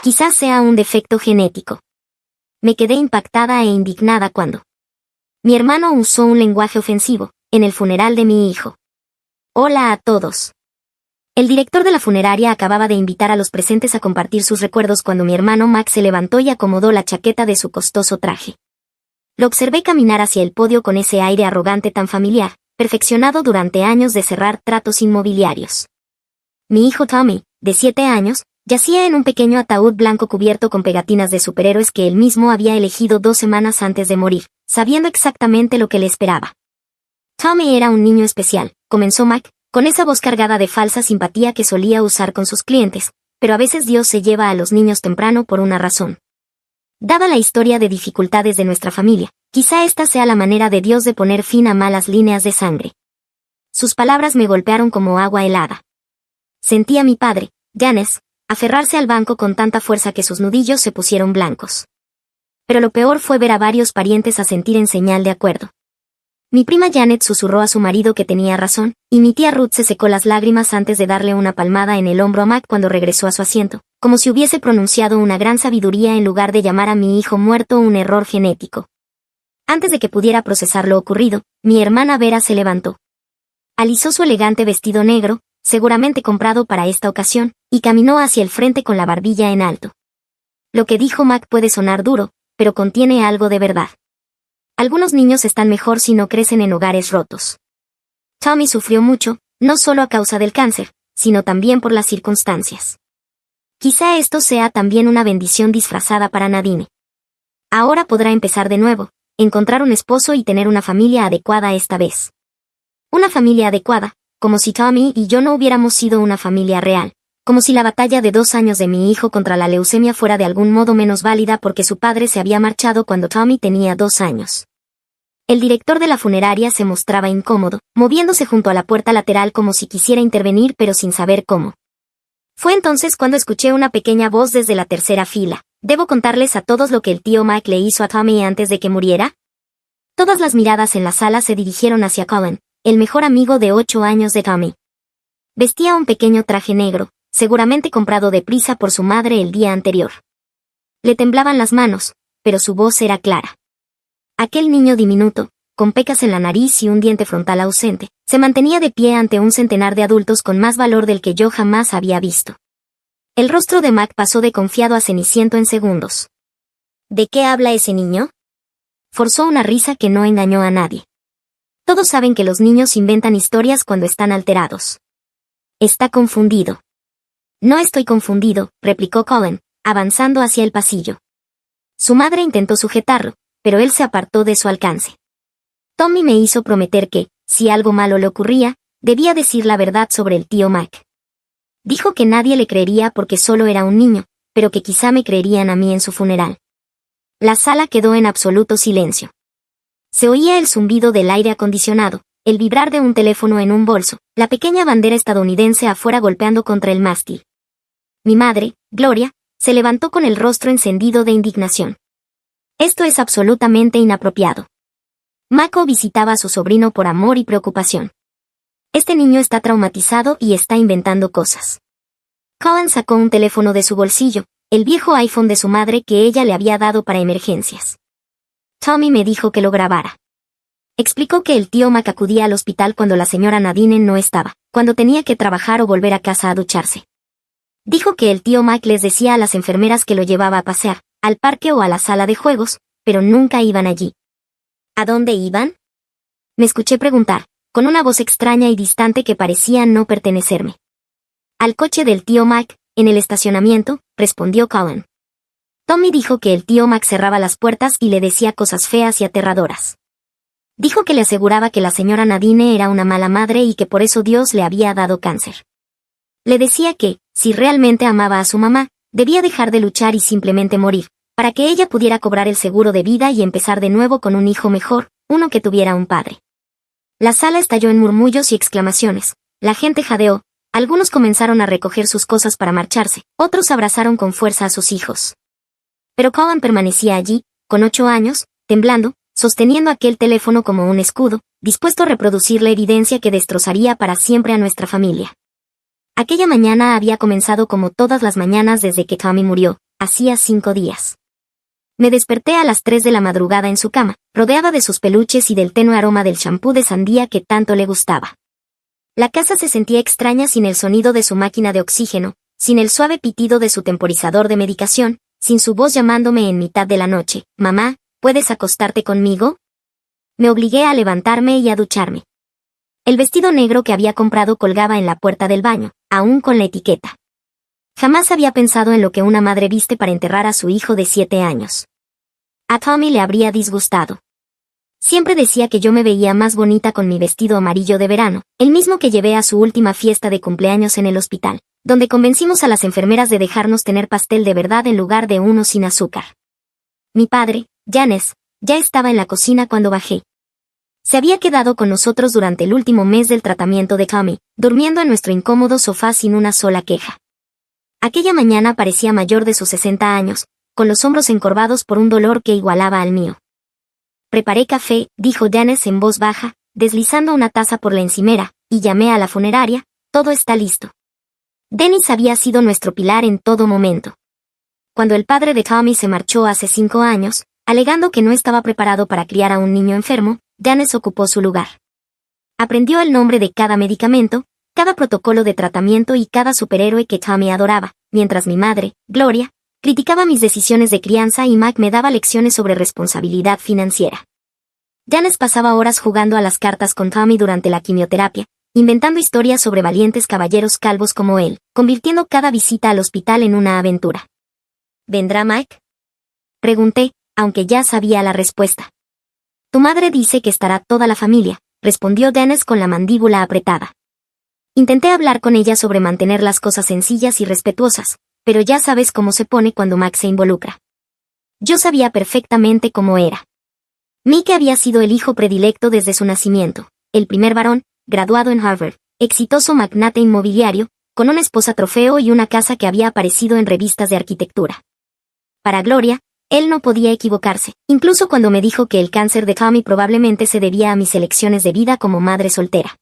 Quizás sea un defecto genético. Me quedé impactada e indignada cuando mi hermano usó un lenguaje ofensivo en el funeral de mi hijo. Hola a todos. El director de la funeraria acababa de invitar a los presentes a compartir sus recuerdos cuando mi hermano Mac se levantó y acomodó la chaqueta de su costoso traje. Lo observé caminar hacia el podio con ese aire arrogante tan familiar, perfeccionado durante años de cerrar tratos inmobiliarios. Mi hijo Tommy, de 7 años, yacía en un pequeño ataúd blanco cubierto con pegatinas de superhéroes que él mismo había elegido 2 semanas antes de morir, sabiendo exactamente lo que le esperaba. Tommy era un niño especial, comenzó Mac, con esa voz cargada de falsa simpatía que solía usar con sus clientes, pero a veces Dios se lleva a los niños temprano por una razón. Dada la historia de dificultades de nuestra familia, quizá esta sea la manera de Dios de poner fin a malas líneas de sangre. Sus palabras me golpearon como agua helada. Sentí a mi padre, Janes, aferrarse al banco con tanta fuerza que sus nudillos se pusieron blancos. Pero lo peor fue ver a varios parientes asentir en señal de acuerdo. Mi prima Janet susurró a su marido que tenía razón, y mi tía Ruth se secó las lágrimas antes de darle una palmada en el hombro a Mac cuando regresó a su asiento, como si hubiese pronunciado una gran sabiduría en lugar de llamar a mi hijo muerto un error genético. Antes de que pudiera procesar lo ocurrido, mi hermana Vera se levantó. Alisó su elegante vestido negro, seguramente comprado para esta ocasión, y caminó hacia el frente con la barbilla en alto. Lo que dijo Mac puede sonar duro, pero contiene algo de verdad. Algunos niños están mejor si no crecen en hogares rotos. Tommy sufrió mucho, no solo a causa del cáncer, sino también por las circunstancias. Quizá esto sea también una bendición disfrazada para Nadine. Ahora podrá empezar de nuevo, encontrar un esposo y tener una familia adecuada esta vez. Una familia adecuada, como si Tommy y yo no hubiéramos sido una familia real, como si la batalla de 2 años de mi hijo contra la leucemia fuera de algún modo menos válida porque su padre se había marchado cuando Tommy tenía 2 años. El director de la funeraria se mostraba incómodo, moviéndose junto a la puerta lateral como si quisiera intervenir pero sin saber cómo. Fue entonces cuando escuché una pequeña voz desde la tercera fila. ¿Debo contarles a todos lo que el tío Mike le hizo a Tommy antes de que muriera? Todas las miradas en la sala se dirigieron hacia Colin, el mejor amigo de 8 años de Tommy. Vestía un pequeño traje negro, seguramente comprado deprisa por su madre el día anterior. Le temblaban las manos, pero su voz era clara. Aquel niño diminuto, con pecas en la nariz y un diente frontal ausente, se mantenía de pie ante un centenar de adultos con más valor del que yo jamás había visto. El rostro de Mac pasó de confiado a ceniciento en segundos. ¿De qué habla ese niño? Forzó una risa que no engañó a nadie. Todos saben que los niños inventan historias cuando están alterados. Está confundido. No estoy confundido, replicó Colin, avanzando hacia el pasillo. Su madre intentó sujetarlo, pero él se apartó de su alcance. Tommy me hizo prometer que, si algo malo le ocurría, debía decir la verdad sobre el tío Mac. Dijo que nadie le creería porque solo era un niño, pero que quizá me creerían a mí en su funeral. La sala quedó en absoluto silencio. Se oía el zumbido del aire acondicionado, el vibrar de un teléfono en un bolso, la pequeña bandera estadounidense afuera golpeando contra el mástil. Mi madre, Gloria, se levantó con el rostro encendido de indignación. Esto es absolutamente inapropiado. Mako visitaba a su sobrino por amor y preocupación. Este niño está traumatizado y está inventando cosas. Colin sacó un teléfono de su bolsillo, el viejo iPhone de su madre que ella le había dado para emergencias. Tommy me dijo que lo grabara. Explicó que el tío Mac acudía al hospital cuando la señora Nadine no estaba, cuando tenía que trabajar o volver a casa a ducharse. Dijo que el tío Mac les decía a las enfermeras que lo llevaba a pasear, al parque o a la sala de juegos, pero nunca iban allí. ¿A dónde iban? Me escuché preguntar, con una voz extraña y distante que parecía no pertenecerme. Al coche del tío Mac, en el estacionamiento, respondió Colin. Tommy dijo que el tío Mac cerraba las puertas y le decía cosas feas y aterradoras. Dijo que le aseguraba que la señora Nadine era una mala madre y que por eso Dios le había dado cáncer. Le decía que, si realmente amaba a su mamá, debía dejar de luchar y simplemente morir, para que ella pudiera cobrar el seguro de vida y empezar de nuevo con un hijo mejor, uno que tuviera un padre. La sala estalló en murmullos y exclamaciones, la gente jadeó, algunos comenzaron a recoger sus cosas para marcharse, otros abrazaron con fuerza a sus hijos. Pero Colin permanecía allí, con 8 años, temblando, sosteniendo aquel teléfono como un escudo, dispuesto a reproducir la evidencia que destrozaría para siempre a nuestra familia. Aquella mañana había comenzado como todas las mañanas desde que Tommy murió, hacía 5 días. Me desperté a las 3 de la madrugada en su cama, rodeada de sus peluches y del tenue aroma del champú de sandía que tanto le gustaba. La casa se sentía extraña sin el sonido de su máquina de oxígeno, sin el suave pitido de su temporizador de medicación, sin su voz llamándome en mitad de la noche: «Mamá, ¿puedes acostarte conmigo?». Me obligué a levantarme y a ducharme. El vestido negro que había comprado colgaba en la puerta del baño, aún con la etiqueta. Jamás había pensado en lo que una madre viste para enterrar a su hijo de 7 años. A Tommy le habría disgustado. Siempre decía que yo me veía más bonita con mi vestido amarillo de verano, el mismo que llevé a su última fiesta de cumpleaños en el hospital, donde convencimos a las enfermeras de dejarnos tener pastel de verdad en lugar de uno sin azúcar. Mi padre, Janes, ya estaba en la cocina cuando bajé. Se había quedado con nosotros durante el último mes del tratamiento de Tommy, durmiendo en nuestro incómodo sofá sin una sola queja. Aquella mañana parecía mayor de sus 60 años, con los hombros encorvados por un dolor que igualaba al mío. «Preparé café», dijo Janes en voz baja, deslizando una taza por la encimera, y llamé a la funeraria. «Todo está listo». Dennis había sido nuestro pilar en todo momento. Cuando el padre de Tommy se marchó hace 5 años, alegando que no estaba preparado para criar a un niño enfermo, Janes ocupó su lugar. Aprendió el nombre de cada medicamento, cada protocolo de tratamiento y cada superhéroe que Tommy adoraba, mientras mi madre, Gloria, criticaba mis decisiones de crianza y Mac me daba lecciones sobre responsabilidad financiera. Janes pasaba horas jugando a las cartas con Tommy durante la quimioterapia, inventando historias sobre valientes caballeros calvos como él, convirtiendo cada visita al hospital en una aventura. ¿Vendrá Mike?, pregunté, aunque ya sabía la respuesta. «Tu madre dice que estará toda la familia», respondió Janes con la mandíbula apretada. Intenté hablar con ella sobre mantener las cosas sencillas y respetuosas, pero ya sabes cómo se pone cuando Mac se involucra. Yo sabía perfectamente cómo era. Mike había sido el hijo predilecto desde su nacimiento, el primer varón, graduado en Harvard, exitoso magnate inmobiliario, con una esposa trofeo y una casa que había aparecido en revistas de arquitectura. Para Gloria, él no podía equivocarse, incluso cuando me dijo que el cáncer de Tommy probablemente se debía a mis elecciones de vida como madre soltera.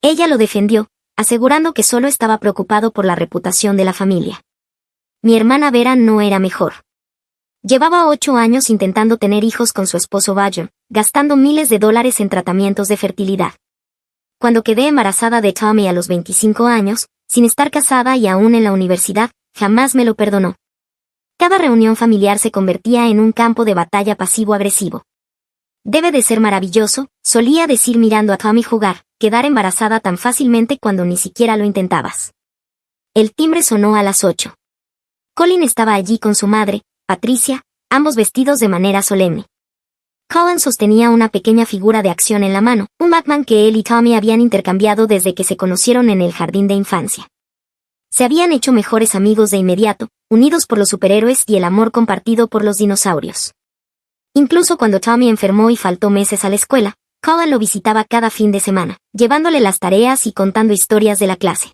Ella lo defendió, asegurando que solo estaba preocupado por la reputación de la familia. Mi hermana Vera no era mejor. Llevaba 8 años intentando tener hijos con su esposo Roger, gastando miles de dólares en tratamientos de fertilidad. Cuando quedé embarazada de Tommy a los 25 años, sin estar casada y aún en la universidad, jamás me lo perdonó. Cada reunión familiar se convertía en un campo de batalla pasivo-agresivo. «Debe de ser maravilloso», solía decir mirando a Tommy jugar, «quedar embarazada tan fácilmente cuando ni siquiera lo intentabas». El timbre sonó a las 8. Colin estaba allí con su madre, Patricia, ambos vestidos de manera solemne. Colin sostenía una pequeña figura de acción en la mano, un Batman que él y Tommy habían intercambiado desde que se conocieron en el jardín de infancia. Se habían hecho mejores amigos de inmediato, unidos por los superhéroes y el amor compartido por los dinosaurios. Incluso cuando Tommy enfermó y faltó meses a la escuela, Colin lo visitaba cada fin de semana, llevándole las tareas y contando historias de la clase.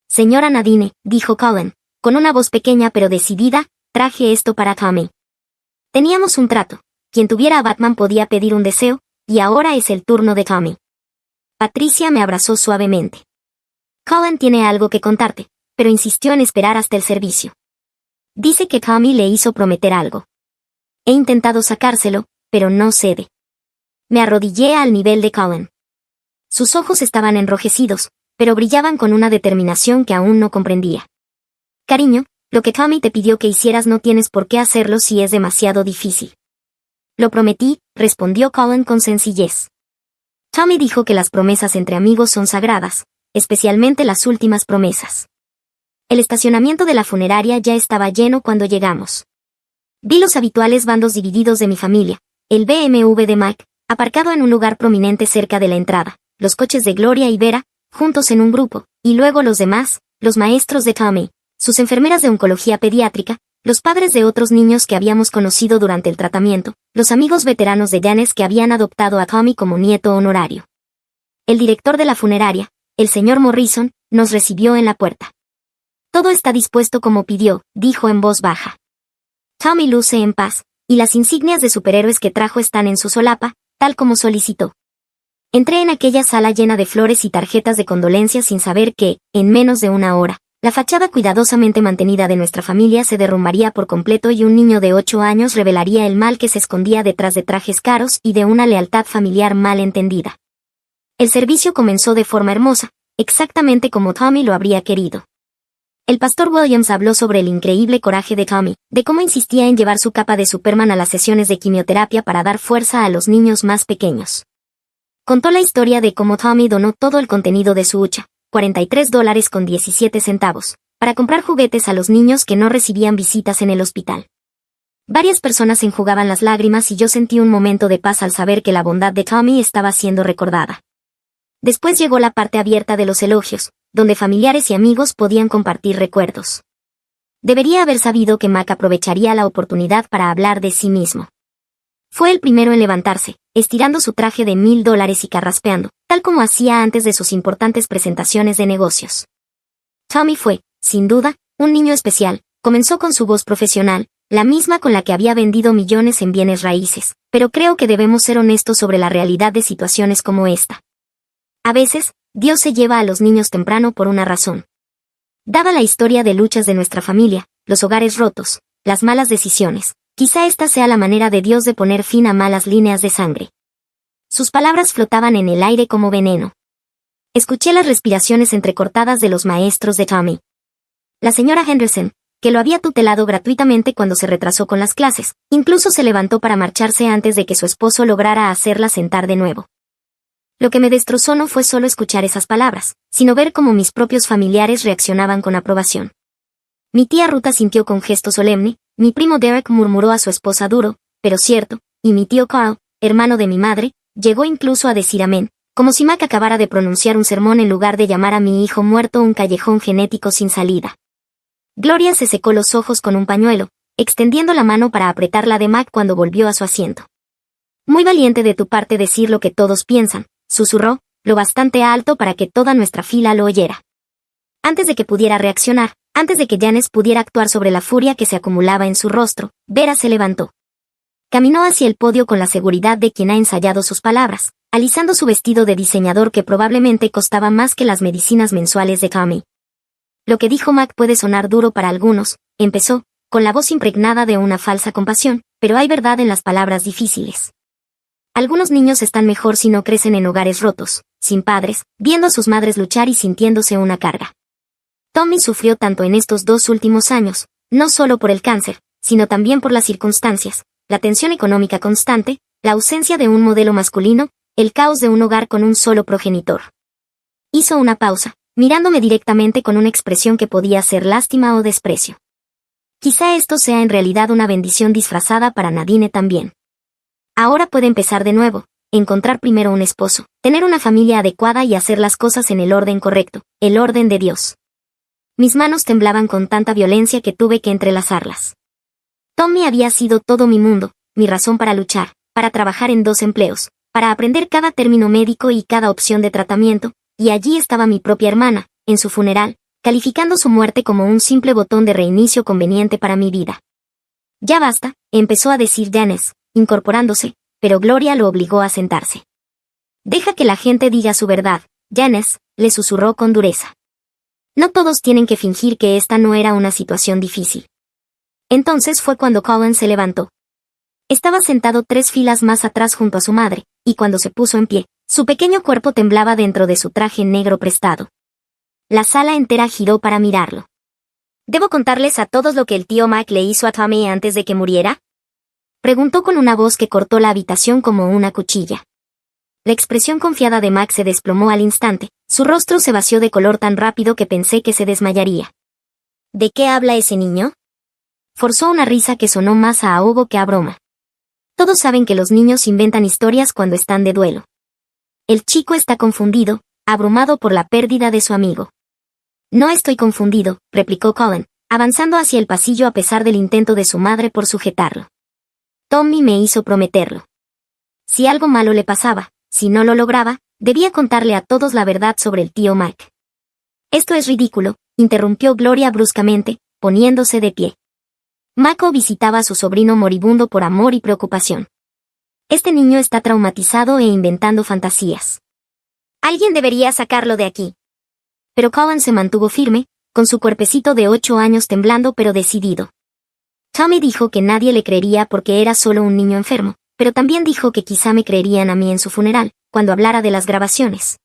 «Señora Nadine», dijo Colin, con una voz pequeña pero decidida, «traje esto para Tommy». Teníamos un trato: quien tuviera a Batman podía pedir un deseo, y ahora es el turno de Tommy. Patricia me abrazó suavemente. «Colin tiene algo que contarte», pero insistió en esperar hasta el servicio. Dice que Tommy le hizo prometer algo. He intentado sacárselo, pero no cede. Me arrodillé al nivel de Colin. Sus ojos estaban enrojecidos, pero brillaban con una determinación que aún no comprendía. «Cariño, lo que Tommy te pidió que hicieras no tienes por qué hacerlo si es demasiado difícil». «Lo prometí», respondió Colin con sencillez. Tommy dijo que las promesas entre amigos son sagradas, especialmente las últimas promesas. El estacionamiento de la funeraria ya estaba lleno cuando llegamos. Vi los habituales bandos divididos de mi familia, el BMW de Mike, aparcado en un lugar prominente cerca de la entrada, los coches de Gloria y Vera, juntos en un grupo, y luego los demás, los maestros de Tommy, sus enfermeras de oncología pediátrica, los padres de otros niños que habíamos conocido durante el tratamiento, los amigos veteranos de Janes que habían adoptado a Tommy como nieto honorario. El director de la funeraria, el señor Morrison, nos recibió en la puerta. «Todo está dispuesto como pidió», dijo en voz baja. «Tommy luce en paz, y las insignias de superhéroes que trajo están en su solapa, tal como solicitó». Entré en aquella sala llena de flores y tarjetas de condolencias sin saber que, en menos de una hora, La fachada cuidadosamente mantenida de nuestra familia se derrumbaría por completo y un niño de 8 años revelaría el mal que se escondía detrás de trajes caros y de una lealtad familiar mal entendida. El servicio comenzó de forma hermosa, exactamente como Tommy lo habría querido. El pastor Williams habló sobre el increíble coraje de Tommy, de cómo insistía en llevar su capa de Superman a las sesiones de quimioterapia para dar fuerza a los niños más pequeños. Contó la historia de cómo Tommy donó todo el contenido de su hucha, $43.17, para comprar juguetes a los niños que no recibían visitas en el hospital. Varias personas enjugaban las lágrimas y yo sentí un momento de paz al saber que la bondad de Tommy estaba siendo recordada. Después llegó la parte abierta de los elogios, donde familiares y amigos podían compartir recuerdos. Debería haber sabido que Mac aprovecharía la oportunidad para hablar de sí mismo. Fue el primero en levantarse, estirando su traje de $1,000 y carraspeando, tal como hacía antes de sus importantes presentaciones de negocios. Tommy fue, sin duda, un niño especial. Comenzó con su voz profesional, la misma con la que había vendido millones en bienes raíces, pero creo que debemos ser honestos sobre la realidad de situaciones como esta. A veces, Dios se lleva a los niños temprano por una razón. Dada la historia de luchas de nuestra familia, los hogares rotos, las malas decisiones, quizá esta sea la manera de Dios de poner fin a malas líneas de sangre. Sus palabras flotaban en el aire como veneno. Escuché las respiraciones entrecortadas de los maestros de Tommy. La señora Henderson, que lo había tutelado gratuitamente cuando se retrasó con las clases, incluso se levantó para marcharse antes de que su esposo lograra hacerla sentar de nuevo. Lo que me destrozó no fue solo escuchar esas palabras, sino ver cómo mis propios familiares reaccionaban con aprobación. Mi tía Ruta sintió con gesto solemne, mi primo Derek murmuró a su esposa duro, pero cierto, y mi tío Carl, hermano de mi madre, llegó incluso a decir amén, como si Mac acabara de pronunciar un sermón en lugar de llamar a mi hijo muerto un callejón genético sin salida. Gloria se secó los ojos con un pañuelo, extendiendo la mano para apretar la de Mac cuando volvió a su asiento. Muy valiente de tu parte decir lo que todos piensan, susurró, lo bastante alto para que toda nuestra fila lo oyera. Antes de que pudiera reaccionar, antes de que Janice pudiera actuar sobre la furia que se acumulaba en su rostro, Vera se levantó. Caminó hacia el podio con la seguridad de quien ha ensayado sus palabras, alisando su vestido de diseñador que probablemente costaba más que las medicinas mensuales de Tommy. Lo que dijo Mac puede sonar duro para algunos, empezó, con la voz impregnada de una falsa compasión, pero hay verdad en las palabras difíciles. Algunos niños están mejor si no crecen en hogares rotos, sin padres, viendo a sus madres luchar y sintiéndose una carga. Tommy sufrió tanto en estos 2 últimos años, no solo por el cáncer, sino también por las circunstancias, la tensión económica constante, la ausencia de un modelo masculino, el caos de un hogar con un solo progenitor. Hizo una pausa, mirándome directamente con una expresión que podía ser lástima o desprecio. Quizá esto sea en realidad una bendición disfrazada para Nadine también. Ahora puede empezar de nuevo, encontrar primero un esposo, tener una familia adecuada y hacer las cosas en el orden correcto, el orden de Dios. Mis manos temblaban con tanta violencia que tuve que entrelazarlas. Tommy había sido todo mi mundo, mi razón para luchar, para trabajar en 2 empleos, para aprender cada término médico y cada opción de tratamiento, y allí estaba mi propia hermana, en su funeral, calificando su muerte como un simple botón de reinicio conveniente para mi vida. Ya basta, empezó a decir Janice, incorporándose, pero Gloria lo obligó a sentarse. Deja que la gente diga su verdad, Janice, le susurró con dureza. No todos tienen que fingir que esta no era una situación difícil. Entonces fue cuando Colin se levantó. Estaba sentado 3 filas más atrás junto a su madre, y cuando se puso en pie, su pequeño cuerpo temblaba dentro de su traje negro prestado. La sala entera giró para mirarlo. ¿Debo contarles a todos lo que el tío Mac le hizo a Tommy antes de que muriera?, preguntó con una voz que cortó la habitación como una cuchilla. La expresión confiada de Mac se desplomó al instante, su rostro se vació de color tan rápido que pensé que se desmayaría. ¿De qué habla ese niño?, forzó una risa que sonó más a ahogo que a broma. Todos saben que los niños inventan historias cuando están de duelo. El chico está confundido, abrumado por la pérdida de su amigo. No estoy confundido, replicó Colin, avanzando hacia el pasillo a pesar del intento de su madre por sujetarlo. Tommy me hizo prometerlo. Si algo malo le pasaba, si no lo lograba, debía contarle a todos la verdad sobre el tío Mac. Esto es ridículo, interrumpió Gloria bruscamente, poniéndose de pie. Mako visitaba a su sobrino moribundo por amor y preocupación. Este niño está traumatizado e inventando fantasías. Alguien debería sacarlo de aquí. Pero Colin se mantuvo firme, con su cuerpecito de 8 años temblando pero decidido. Tommy dijo que nadie le creería porque era solo un niño enfermo, pero también dijo que quizá me creerían a mí en su funeral, cuando hablara de las grabaciones.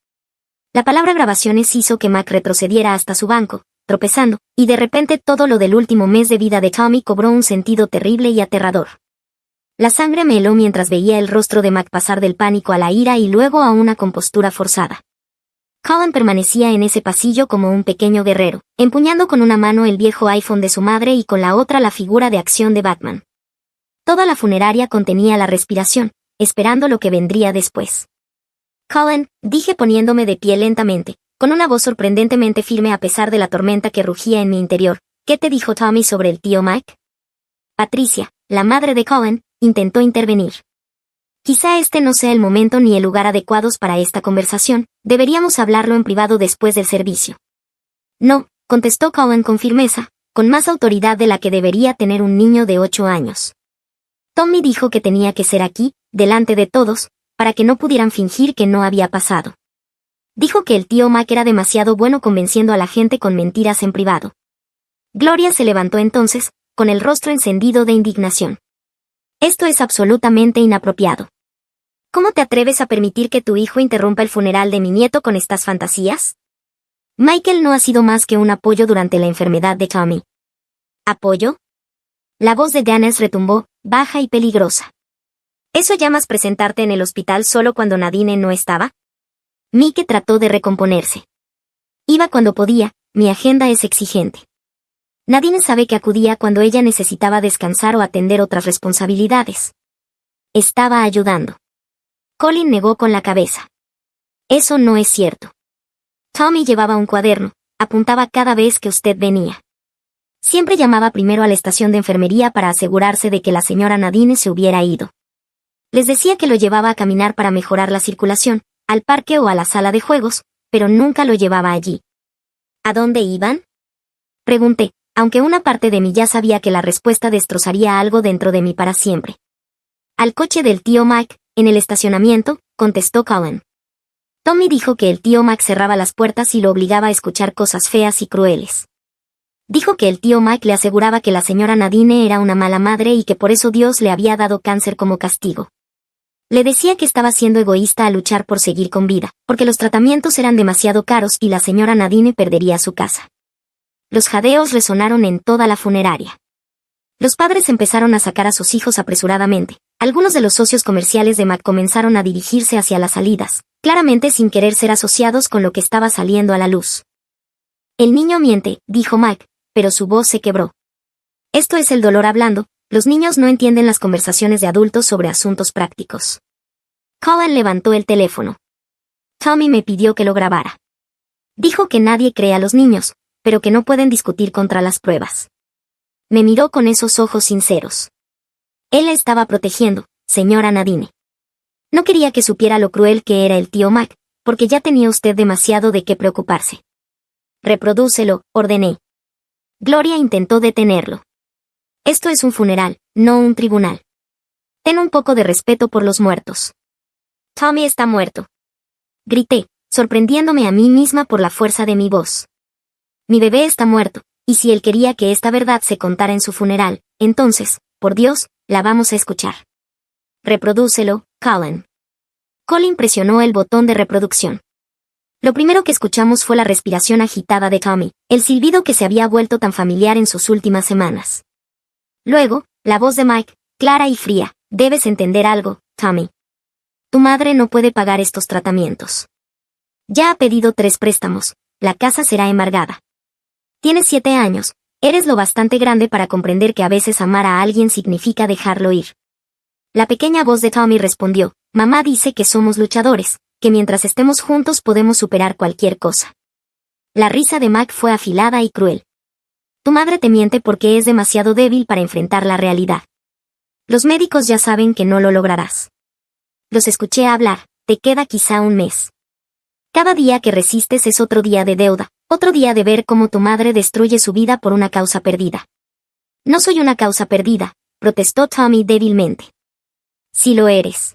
La palabra grabaciones hizo que Mac retrocediera hasta su banco, tropezando, y de repente todo lo del último mes de vida de Tommy cobró un sentido terrible y aterrador. La sangre me heló mientras veía el rostro de Mac pasar del pánico a la ira y luego a una compostura forzada. Colin permanecía en ese pasillo como un pequeño guerrero, empuñando con una mano el viejo iPhone de su madre y con la otra la figura de acción de Batman. Toda la funeraria contenía la respiración, esperando lo que vendría después. Colin, dije poniéndome de pie lentamente, con una voz sorprendentemente firme a pesar de la tormenta que rugía en mi interior, ¿qué te dijo Tommy sobre el tío Mike? Patricia, la madre de Colin, intentó intervenir. Quizá este no sea el momento ni el lugar adecuados para esta conversación, deberíamos hablarlo en privado después del servicio. No, contestó Colin con firmeza, con más autoridad de la que debería tener un niño de 8 años. Tommy dijo que tenía que ser aquí, delante de todos, para que no pudieran fingir que no había pasado. Dijo que el tío Mac era demasiado bueno convenciendo a la gente con mentiras en privado. Gloria se levantó entonces, con el rostro encendido de indignación. Esto es absolutamente inapropiado. ¿Cómo te atreves a permitir que tu hijo interrumpa el funeral de mi nieto con estas fantasías? Michael no ha sido más que un apoyo durante la enfermedad de Tommy. ¿Apoyo? La voz de Dennis retumbó, baja y peligrosa. ¿Eso llamas presentarte en el hospital solo cuando Nadine no estaba? Mike trató de recomponerse. Iba cuando podía, mi agenda es exigente. Nadine sabe que acudía cuando ella necesitaba descansar o atender otras responsabilidades. Estaba ayudando. Colin negó con la cabeza. Eso no es cierto. Tommy llevaba un cuaderno, apuntaba cada vez que usted venía. Siempre llamaba primero a la estación de enfermería para asegurarse de que la señora Nadine se hubiera ido. Les decía que lo llevaba a caminar para mejorar la circulación, al parque o a la sala de juegos, pero nunca lo llevaba allí. ¿A dónde iban? Pregunté, aunque una parte de mí ya sabía que la respuesta destrozaría algo dentro de mí para siempre. Al coche del tío Mike, en el estacionamiento, contestó Colin. Tommy dijo que el tío Mac cerraba las puertas y lo obligaba a escuchar cosas feas y crueles. Dijo que el tío Mike le aseguraba que la señora Nadine era una mala madre y que por eso Dios le había dado cáncer como castigo. Le decía que estaba siendo egoísta al luchar por seguir con vida, porque los tratamientos eran demasiado caros y la señora Nadine perdería su casa. Los jadeos resonaron en toda la funeraria. Los padres empezaron a sacar a sus hijos apresuradamente. Algunos de los socios comerciales de Mac comenzaron a dirigirse hacia las salidas, claramente sin querer ser asociados con lo que estaba saliendo a la luz. El niño miente, dijo Mac, pero su voz se quebró. Esto es el dolor hablando, los niños no entienden las conversaciones de adultos sobre asuntos prácticos. Colin levantó el teléfono. Tommy me pidió que lo grabara. Dijo que nadie cree a los niños, pero que no pueden discutir contra las pruebas. Me miró con esos ojos sinceros. Él la estaba protegiendo, señora Nadine. No quería que supiera lo cruel que era el tío Mac, porque ya tenía usted demasiado de qué preocuparse. Reprodúcelo, ordené. Gloria intentó detenerlo. Esto es un funeral, no un tribunal. Ten un poco de respeto por los muertos. Tommy está muerto. Grité, sorprendiéndome a mí misma por la fuerza de mi voz. Mi bebé está muerto, y si él quería que esta verdad se contara en su funeral, entonces, por Dios, la vamos a escuchar. Reprodúcelo, Colin. Colin presionó el botón de reproducción. Lo primero que escuchamos fue la respiración agitada de Tommy, el silbido que se había vuelto tan familiar en sus últimas semanas. Luego, la voz de Mike, clara y fría, debes entender algo, Tommy. Tu madre no puede pagar estos tratamientos. Ya ha pedido 3 préstamos, la casa será embargada. Tienes 7 años, eres lo bastante grande para comprender que a veces amar a alguien significa dejarlo ir. La pequeña voz de Tommy respondió, mamá dice que somos luchadores, que mientras estemos juntos podemos superar cualquier cosa. La risa de Mac fue afilada y cruel. Tu madre te miente porque es demasiado débil para enfrentar la realidad. Los médicos ya saben que no lo lograrás. Los escuché hablar, te queda quizá un mes. Cada día que resistes es otro día de deuda, otro día de ver cómo tu madre destruye su vida por una causa perdida. No soy una causa perdida, protestó Tommy débilmente. Sí lo eres.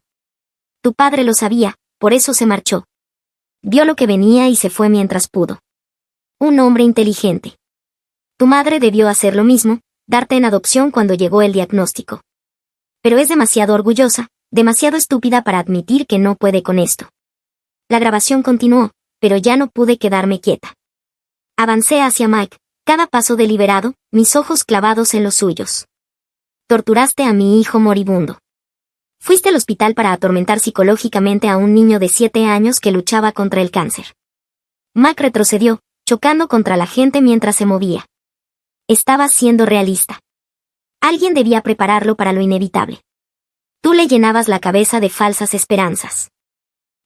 Tu padre lo sabía, por eso se marchó. Vio lo que venía y se fue mientras pudo. Un hombre inteligente. Tu madre debió hacer lo mismo, darte en adopción cuando llegó el diagnóstico. Pero es demasiado orgullosa, demasiado estúpida para admitir que no puede con esto. La grabación continuó, pero ya no pude quedarme quieta. Avancé hacia Mike, cada paso deliberado, mis ojos clavados en los suyos. Torturaste a mi hijo moribundo. Fuiste al hospital para atormentar psicológicamente a un niño de 7 años que luchaba contra el cáncer. Mike retrocedió, chocando contra la gente mientras se movía. Estaba siendo realista. Alguien debía prepararlo para lo inevitable. Tú le llenabas la cabeza de falsas esperanzas.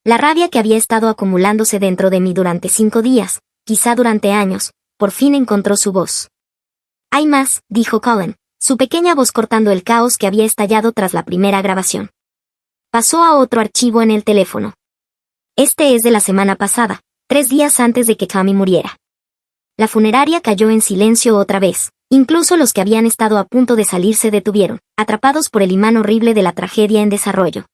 La rabia que había estado acumulándose dentro de mí durante 5 días, quizá durante años, por fin encontró su voz. Hay más, dijo Colin, su pequeña voz cortando el caos que había estallado tras la primera grabación. Pasó a otro archivo en el teléfono. Este es de la semana pasada, 3 días antes de que Tommy muriera. La funeraria cayó en silencio otra vez. Incluso los que habían estado a punto de salir se detuvieron, atrapados por el imán horrible de la tragedia en desarrollo.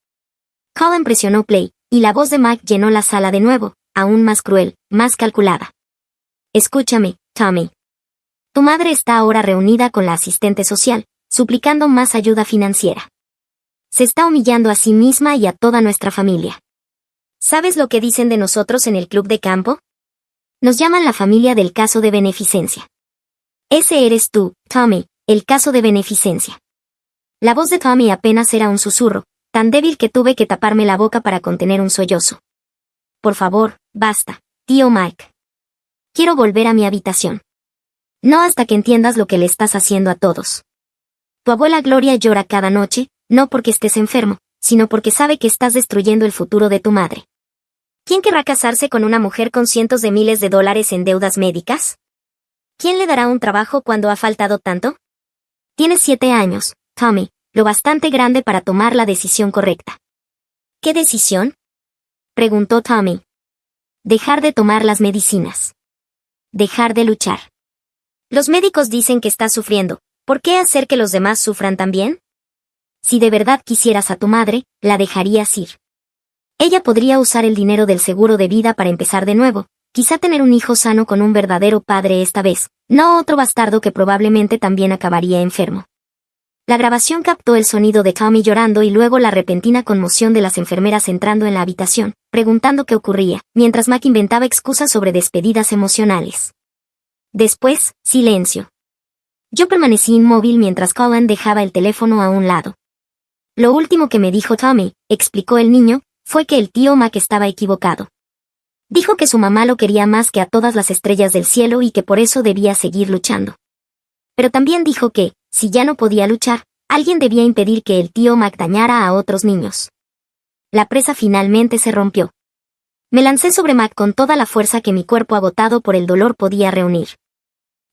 Colin presionó play, y la voz de Mike llenó la sala de nuevo, aún más cruel, más calculada. Escúchame, Tommy. Tu madre está ahora reunida con la asistente social, suplicando más ayuda financiera. Se está humillando a sí misma y a toda nuestra familia. ¿Sabes lo que dicen de nosotros en el club de campo? Nos llaman la familia del caso de beneficencia. Ese eres tú, Tommy, el caso de beneficencia. La voz de Tommy apenas era un susurro, tan débil que tuve que taparme la boca para contener un sollozo. Por favor, basta, tío Mike. Quiero volver a mi habitación. No hasta que entiendas lo que le estás haciendo a todos. Tu abuela Gloria llora cada noche, no porque estés enfermo, sino porque sabe que estás destruyendo el futuro de tu madre. ¿Quién querrá casarse con una mujer con cientos de miles de dólares en deudas médicas? ¿Quién le dará un trabajo cuando ha faltado tanto? Tienes 7 años, Tommy, lo bastante grande para tomar la decisión correcta. ¿Qué decisión? Preguntó Tommy. Dejar de tomar las medicinas. Dejar de luchar. Los médicos dicen que estás sufriendo. ¿Por qué hacer que los demás sufran también? Si de verdad quisieras a tu madre, la dejarías ir. Ella podría usar el dinero del seguro de vida para empezar de nuevo, quizá tener un hijo sano con un verdadero padre esta vez, no otro bastardo que probablemente también acabaría enfermo. La grabación captó el sonido de Tommy llorando y luego la repentina conmoción de las enfermeras entrando en la habitación, preguntando qué ocurría, mientras Mac inventaba excusas sobre despedidas emocionales. Después, silencio. Yo permanecí inmóvil mientras Colin dejaba el teléfono a un lado. Lo último que me dijo Tommy, explicó el niño, fue que el tío Mac estaba equivocado. Dijo que su mamá lo quería más que a todas las estrellas del cielo y que por eso debía seguir luchando. Pero también dijo que, si ya no podía luchar, alguien debía impedir que el tío Mac dañara a otros niños. La presa finalmente se rompió. Me lancé sobre Mac con toda la fuerza que mi cuerpo agotado por el dolor podía reunir.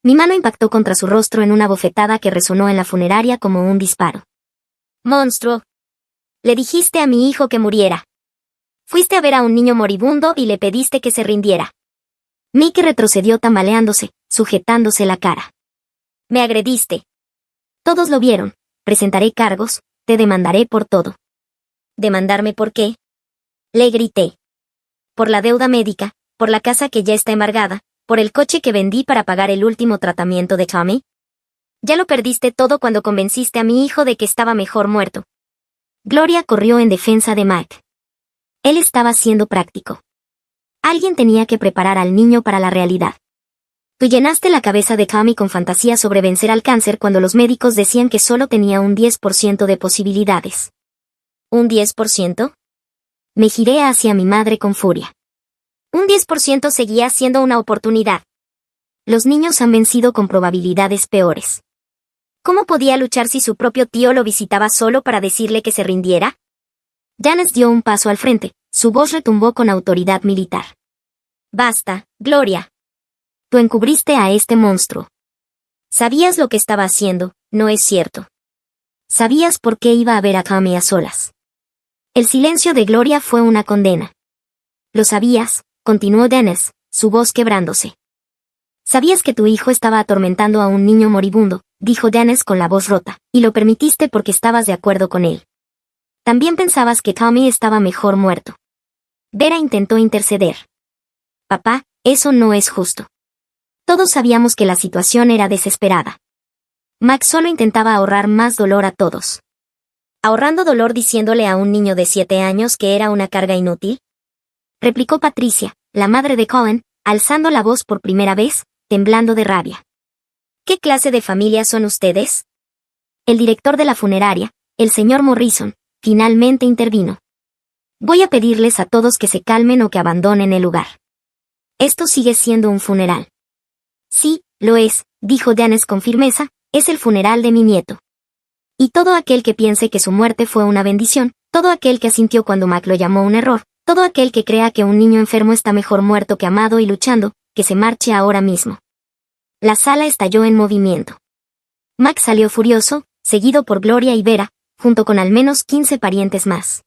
Mi mano impactó contra su rostro en una bofetada que resonó en la funeraria como un disparo. ¡Monstruo! Le dijiste a mi hijo que muriera. Fuiste a ver a un niño moribundo y le pediste que se rindiera. Mickey retrocedió tambaleándose, sujetándose la cara. Me agrediste. Todos lo vieron. Presentaré cargos, te demandaré por todo. ¿Demandarme por qué? Le grité. Por la deuda médica, por la casa que ya está embargada, por el coche que vendí para pagar el último tratamiento de Tommy. Ya lo perdiste todo cuando convenciste a mi hijo de que estaba mejor muerto. Gloria corrió en defensa de Mike. Él estaba siendo práctico. Alguien tenía que preparar al niño para la realidad. Tú llenaste la cabeza de Tommy con fantasías sobre vencer al cáncer cuando los médicos decían que solo tenía un 10% de posibilidades. ¿Un 10%? Me giré hacia mi madre con furia. Un 10% seguía siendo una oportunidad. Los niños han vencido con probabilidades peores. ¿Cómo podía luchar si su propio tío lo visitaba solo para decirle que se rindiera? Janice dio un paso al frente, su voz retumbó con autoridad militar. Basta, Gloria. Tú encubriste a este monstruo. Sabías lo que estaba haciendo, ¿no es cierto? Sabías por qué iba a ver a Tommy a solas. El silencio de Gloria fue una condena. Lo sabías, continuó Dennis, su voz quebrándose. Sabías que tu hijo estaba atormentando a un niño moribundo, dijo Dennis con la voz rota, y lo permitiste porque estabas de acuerdo con él. También pensabas que Tommy estaba mejor muerto. Vera intentó interceder. Papá, eso no es justo. Todos sabíamos que la situación era desesperada. Mac solo intentaba ahorrar más dolor a todos. ¿Ahorrando dolor diciéndole a un niño de 7 años que era una carga inútil?, replicó Patricia, la madre de Colin, alzando la voz por primera vez, temblando de rabia. ¿Qué clase de familia son ustedes? El director de la funeraria, el señor Morrison, finalmente intervino. Voy a pedirles a todos que se calmen o que abandonen el lugar. Esto sigue siendo un funeral. Sí, lo es, dijo Janice con firmeza, es el funeral de mi nieto. Y todo aquel que piense que su muerte fue una bendición, todo aquel que asintió cuando Mac lo llamó un error, todo aquel que crea que un niño enfermo está mejor muerto que amado y luchando, que se marche ahora mismo. La sala estalló en movimiento. Mac salió furioso, seguido por Gloria y Vera, junto con al menos 15 parientes más.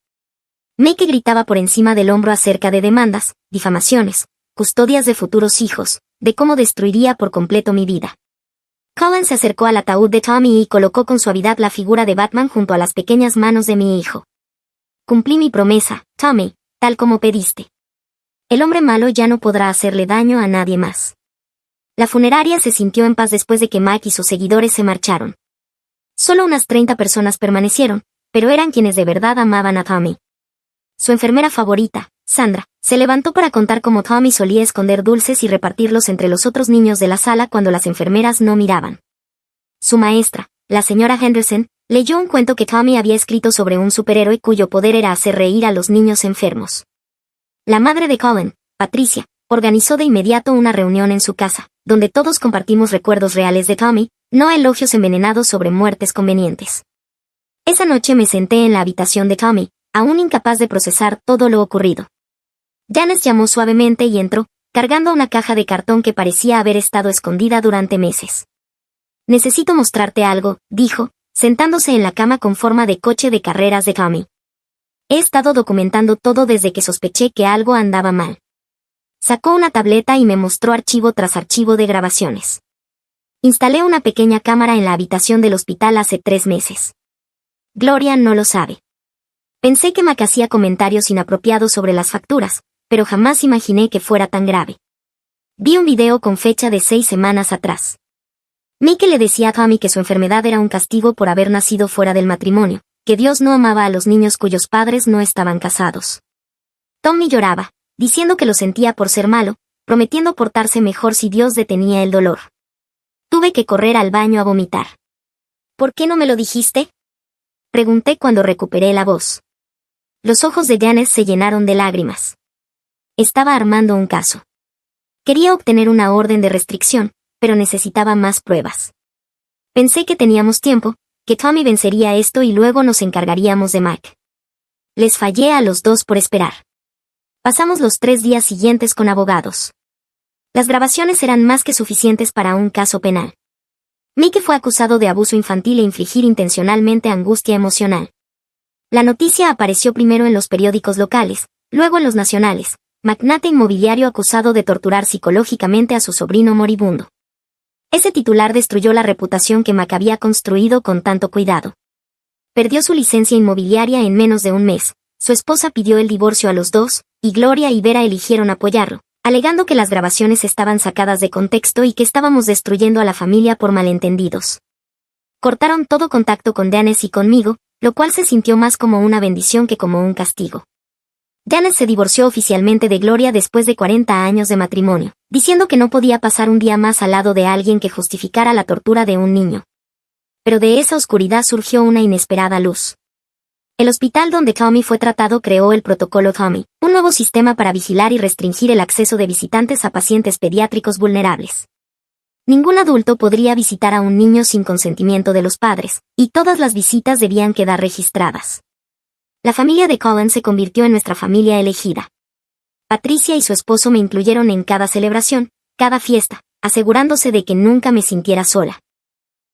Make gritaba por encima del hombro acerca de demandas, difamaciones, custodias de futuros hijos, de cómo destruiría por completo mi vida. Colin se acercó al ataúd de Tommy y colocó con suavidad la figura de Batman junto a las pequeñas manos de mi hijo. Cumplí mi promesa, Tommy, tal como pediste. El hombre malo ya no podrá hacerle daño a nadie más. La funeraria se sintió en paz después de que Mac y sus seguidores se marcharon. Solo unas 30 personas permanecieron, pero eran quienes de verdad amaban a Tommy. Su enfermera favorita, Sandra, se levantó para contar cómo Tommy solía esconder dulces y repartirlos entre los otros niños de la sala cuando las enfermeras no miraban. Su maestra, la señora Henderson, leyó un cuento que Tommy había escrito sobre un superhéroe cuyo poder era hacer reír a los niños enfermos. La madre de Colin, Patricia, organizó de inmediato una reunión en su casa, donde todos compartimos recuerdos reales de Tommy, no elogios envenenados sobre muertes convenientes. Esa noche me senté en la habitación de Tommy, aún incapaz de procesar todo lo ocurrido. Janice llamó suavemente y entró, cargando una caja de cartón que parecía haber estado escondida durante meses. Necesito mostrarte algo, dijo, sentándose en la cama con forma de coche de carreras de Tommy. He estado documentando todo desde que sospeché que algo andaba mal. Sacó una tableta y me mostró archivo tras archivo de grabaciones. Instalé una pequeña cámara en la habitación del hospital hace 3 meses. Gloria no lo sabe. Pensé que Mac hacía comentarios inapropiados sobre las facturas, pero jamás imaginé que fuera tan grave. Vi un video con fecha de 6 semanas atrás. Mike le decía a Tommy que su enfermedad era un castigo por haber nacido fuera del matrimonio, que Dios no amaba a los niños cuyos padres no estaban casados. Tommy lloraba, diciendo que lo sentía por ser malo, prometiendo portarse mejor si Dios detenía el dolor. Tuve que correr al baño a vomitar. ¿Por qué no me lo dijiste?, pregunté cuando recuperé la voz. Los ojos de Janice se llenaron de lágrimas. Estaba armando un caso. Quería obtener una orden de restricción, pero necesitaba más pruebas. Pensé que teníamos tiempo, que Tommy vencería esto y luego nos encargaríamos de Mac. Les fallé a los dos por esperar. Pasamos los 3 días siguientes con abogados. Las grabaciones eran más que suficientes para un caso penal. Mike fue acusado de abuso infantil e infligir intencionalmente angustia emocional. La noticia apareció primero en los periódicos locales, luego en los nacionales. Magnate inmobiliario acusado de torturar psicológicamente a su sobrino moribundo. Ese titular destruyó la reputación que Mac había construido con tanto cuidado. Perdió su licencia inmobiliaria en menos de un mes. Su esposa pidió el divorcio a los dos, y Gloria y Vera eligieron apoyarlo, alegando que las grabaciones estaban sacadas de contexto y que estábamos destruyendo a la familia por malentendidos. Cortaron todo contacto con Janice y conmigo, lo cual se sintió más como una bendición que como un castigo. Janice se divorció oficialmente de Gloria después de 40 años de matrimonio, diciendo que no podía pasar un día más al lado de alguien que justificara la tortura de un niño. Pero de esa oscuridad surgió una inesperada luz. El hospital donde Tommy fue tratado creó el protocolo Tommy, un nuevo sistema para vigilar y restringir el acceso de visitantes a pacientes pediátricos vulnerables. Ningún adulto podría visitar a un niño sin consentimiento de los padres, y todas las visitas debían quedar registradas. La familia de Colin se convirtió en nuestra familia elegida. Patricia y su esposo me incluyeron en cada celebración, cada fiesta, asegurándose de que nunca me sintiera sola.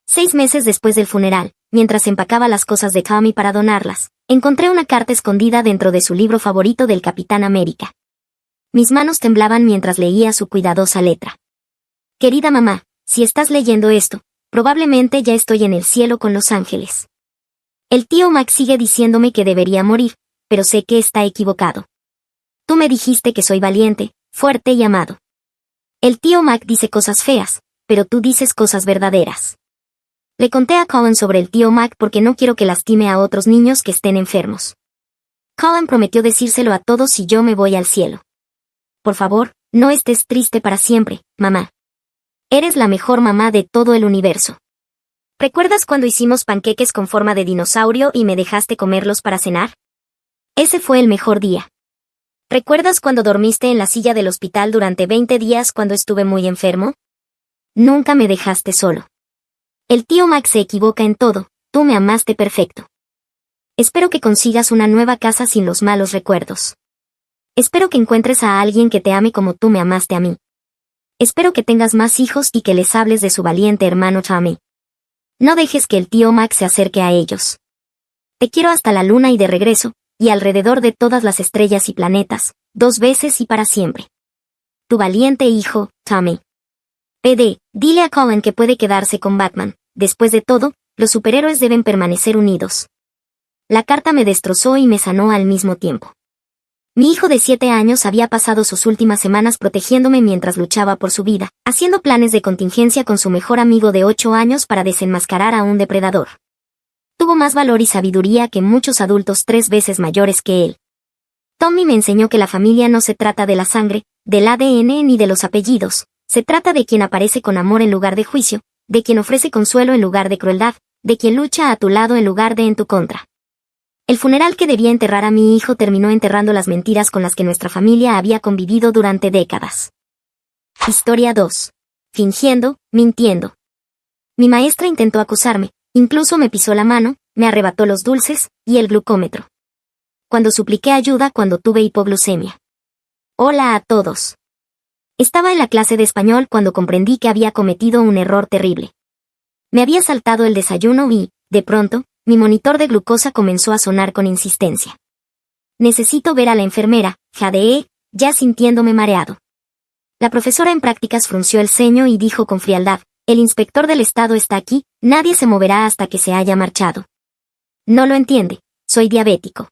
6 meses después del funeral, mientras empacaba las cosas de Tommy para donarlas, encontré una carta escondida dentro de su libro favorito del Capitán América. Mis manos temblaban mientras leía su cuidadosa letra. Querida mamá, si estás leyendo esto, probablemente ya estoy en el cielo con los ángeles. El tío Mac sigue diciéndome que debería morir, pero sé que está equivocado. Tú me dijiste que soy valiente, fuerte y amado. El tío Mac dice cosas feas, pero tú dices cosas verdaderas. Le conté a Colin sobre el tío Mac porque no quiero que lastime a otros niños que estén enfermos. Colin prometió decírselo a todos si yo me voy al cielo. Por favor, no estés triste para siempre, mamá. Eres la mejor mamá de todo el universo. ¿Recuerdas cuando hicimos panqueques con forma de dinosaurio y me dejaste comerlos para cenar? Ese fue el mejor día. ¿Recuerdas cuando dormiste en la silla del hospital durante 20 días cuando estuve muy enfermo? Nunca me dejaste solo. El tío Mac se equivoca en todo, tú me amaste perfecto. Espero que consigas una nueva casa sin los malos recuerdos. Espero que encuentres a alguien que te ame como tú me amaste a mí. Espero que tengas más hijos y que les hables de su valiente hermano Tommy. No dejes que el tío Mac se acerque a ellos. Te quiero hasta la luna y de regreso, y alrededor de todas las estrellas y planetas, 2 veces y para siempre. Tu valiente hijo, Tommy. PD, dile a Colin que puede quedarse con Batman. Después de todo, los superhéroes deben permanecer unidos. La carta me destrozó y me sanó al mismo tiempo. Mi hijo de 7 años había pasado sus últimas semanas protegiéndome mientras luchaba por su vida, haciendo planes de contingencia con su mejor amigo de 8 años para desenmascarar a un depredador. Tuvo más valor y sabiduría que muchos adultos 3 veces mayores que él. Tommy me enseñó que la familia no se trata de la sangre, del ADN ni de los apellidos, se trata de quien aparece con amor en lugar de juicio, de quien ofrece consuelo en lugar de crueldad, de quien lucha a tu lado en lugar de en tu contra. El funeral que debía enterrar a mi hijo terminó enterrando las mentiras con las que nuestra familia había convivido durante décadas. Historia 2. Fingiendo, mintiendo. Mi maestra intentó acusarme, incluso me pisó la mano, me arrebató los dulces y el glucómetro. Cuando supliqué ayuda cuando tuve hipoglucemia. Hola a todos. Estaba en la clase de español cuando comprendí que había cometido un error terrible. Me había saltado el desayuno y, de pronto, mi monitor de glucosa comenzó a sonar con insistencia. Necesito ver a la enfermera, jadeé, ya sintiéndome mareado. La profesora en prácticas frunció el ceño y dijo con frialdad, el inspector del estado está aquí, nadie se moverá hasta que se haya marchado. No lo entiende, soy diabético.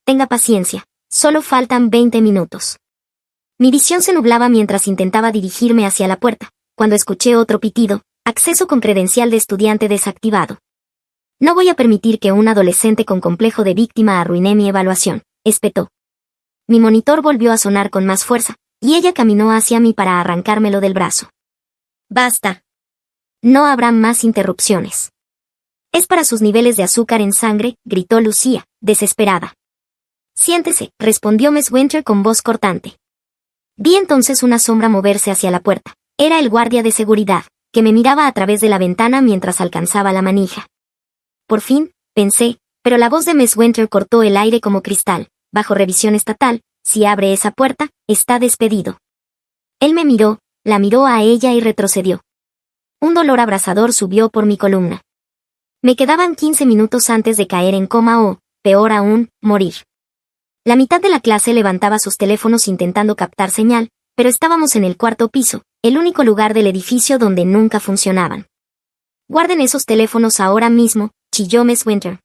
Tenga paciencia, solo faltan 20 minutos. Mi visión se nublaba mientras intentaba dirigirme hacia la puerta, cuando escuché otro pitido, acceso con credencial de estudiante desactivado. No voy a permitir que un adolescente con complejo de víctima arruine mi evaluación, espetó. Mi monitor volvió a sonar con más fuerza, y ella caminó hacia mí para arrancármelo del brazo. Basta. No habrá más interrupciones. Es para sus niveles de azúcar en sangre, gritó Lucía, desesperada. Siéntese, respondió Miss Winter con voz cortante. Vi entonces una sombra moverse hacia la puerta. Era el guardia de seguridad, que me miraba a través de la ventana mientras alcanzaba la manija. Por fin, pensé, pero la voz de Miss Winter cortó el aire como cristal. Bajo revisión estatal, si abre esa puerta, está despedido. Él me miró, la miró a ella y retrocedió. Un dolor abrasador subió por mi columna. Me quedaban 15 minutos antes de caer en coma o, peor aún, morir. La mitad de la clase levantaba sus teléfonos intentando captar señal, pero estábamos en el 4º piso, el único lugar del edificio donde nunca funcionaban. Guarden esos teléfonos ahora mismo, chilló Miss Winter.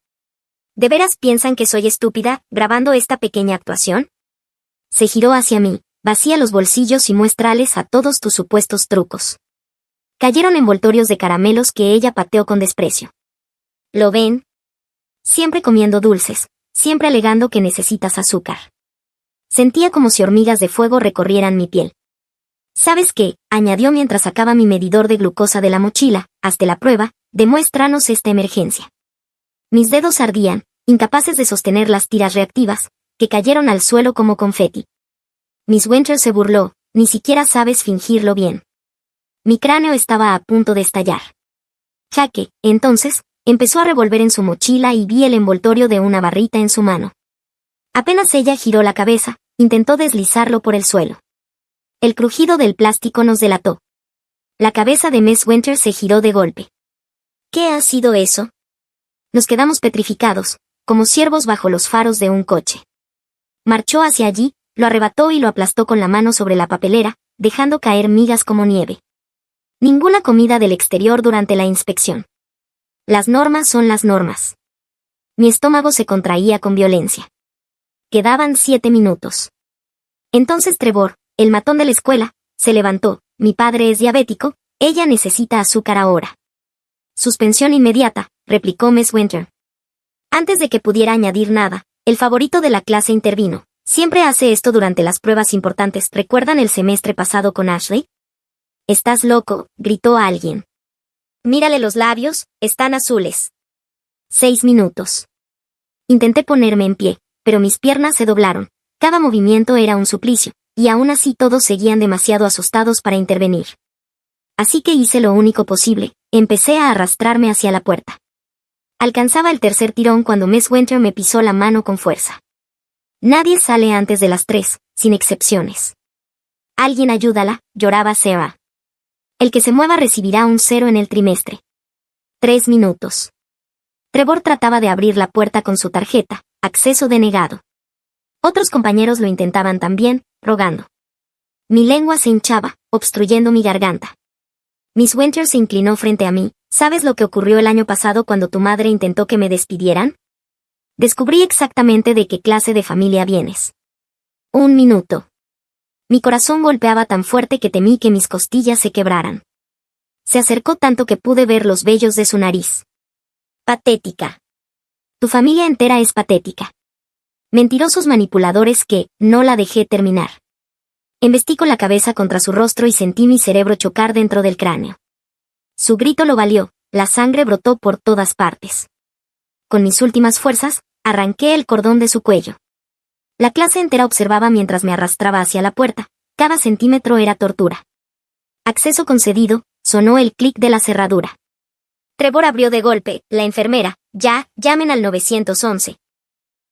¿De veras piensan que soy estúpida, grabando esta pequeña actuación? Se giró hacia mí, vacía los bolsillos y muéstrales a todos tus supuestos trucos. Cayeron envoltorios de caramelos que ella pateó con desprecio. ¿Lo ven? Siempre comiendo dulces, siempre alegando que necesitas azúcar. Sentía como si hormigas de fuego recorrieran mi piel. ¿Sabes qué?, añadió mientras sacaba mi medidor de glucosa de la mochila, hazte la prueba, demuéstranos esta emergencia. Mis dedos ardían, incapaces de sostener las tiras reactivas, que cayeron al suelo como confeti. Miss Winter se burló, ni siquiera sabes fingirlo bien. Mi cráneo estaba a punto de estallar. Jaque, entonces, empezó a revolver en su mochila y vi el envoltorio de una barrita en su mano. Apenas ella giró la cabeza, intentó deslizarlo por el suelo. El crujido del plástico nos delató. La cabeza de Miss Winter se giró de golpe. ¿Qué ha sido eso? Nos quedamos petrificados, como ciervos bajo los faros de un coche. Marchó hacia allí, lo arrebató y lo aplastó con la mano sobre la papelera, dejando caer migas como nieve. Ninguna comida del exterior durante la inspección. Las normas son las normas. Mi estómago se contraía con violencia. Quedaban 7 minutos. Entonces Trevor, el matón de la escuela, se levantó, Mi padre es diabético, ella necesita azúcar ahora. Suspensión inmediata, replicó Miss Winter. Antes de que pudiera añadir nada, el favorito de la clase intervino. Siempre hace esto durante las pruebas importantes. ¿Recuerdan el semestre pasado con Ashley? «Estás loco», gritó alguien. «Mírale los labios, están azules». 6 minutos. Intenté ponerme en pie, pero mis piernas se doblaron. Cada movimiento era un suplicio, y aún así todos seguían demasiado asustados para intervenir. Así que hice lo único posible, empecé a arrastrarme hacia la puerta. Alcanzaba el tercer tirón cuando Miss Winter me pisó la mano con fuerza. Nadie sale antes de las 3, sin excepciones. «Alguien ayúdala», lloraba Sarah. «El que se mueva recibirá un 0 en el trimestre». 3 minutos. Trevor trataba de abrir la puerta con su tarjeta, acceso denegado. Otros compañeros lo intentaban también, rogando. Mi lengua se hinchaba, obstruyendo mi garganta. Miss Winter se inclinó frente a mí. «¿Sabes lo que ocurrió el año pasado cuando tu madre intentó que me despidieran? Descubrí exactamente de qué clase de familia vienes». 1 minuto. Mi corazón golpeaba tan fuerte que temí que mis costillas se quebraran. Se acercó tanto que pude ver los vellos de su nariz. «Patética. Tu familia entera es patética. Mentirosos manipuladores que, no la dejé terminar». Embestí con la cabeza contra su rostro y sentí mi cerebro chocar dentro del cráneo. Su grito lo valió, la sangre brotó por todas partes. Con mis últimas fuerzas, arranqué el cordón de su cuello. La clase entera observaba mientras me arrastraba hacia la puerta. Cada centímetro era tortura. «Acceso concedido», sonó el clic de la cerradura. Trevor abrió de golpe. «La enfermera, ya, llamen al 911».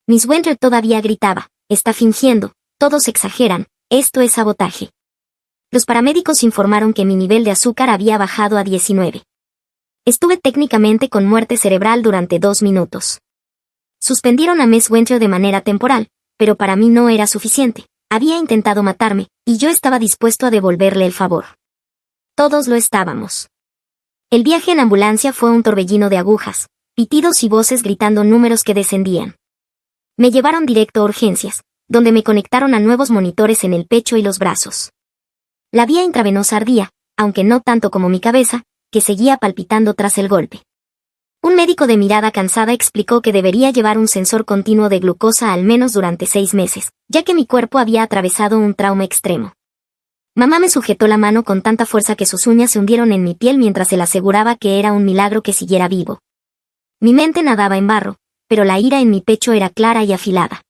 Miss Winter todavía gritaba. «Está fingiendo, todos exageran, esto es sabotaje». Los paramédicos informaron que mi nivel de azúcar había bajado a 19. Estuve técnicamente con muerte cerebral durante 2 minutos. Suspendieron a Miss Winter de manera temporal, pero para mí no era suficiente. Había intentado matarme, y yo estaba dispuesto a devolverle el favor. Todos lo estábamos. El viaje en ambulancia fue un torbellino de agujas, pitidos y voces gritando números que descendían. Me llevaron directo a urgencias, donde me conectaron a nuevos monitores en el pecho y los brazos. La vía intravenosa ardía, aunque no tanto como mi cabeza, que seguía palpitando tras el golpe. Un médico de mirada cansada explicó que debería llevar un sensor continuo de glucosa al menos durante 6 meses, ya que mi cuerpo había atravesado un trauma extremo. Mamá me sujetó la mano con tanta fuerza que sus uñas se hundieron en mi piel mientras él aseguraba que era un milagro que siguiera vivo. Mi mente nadaba en barro, pero la ira en mi pecho era clara y afilada.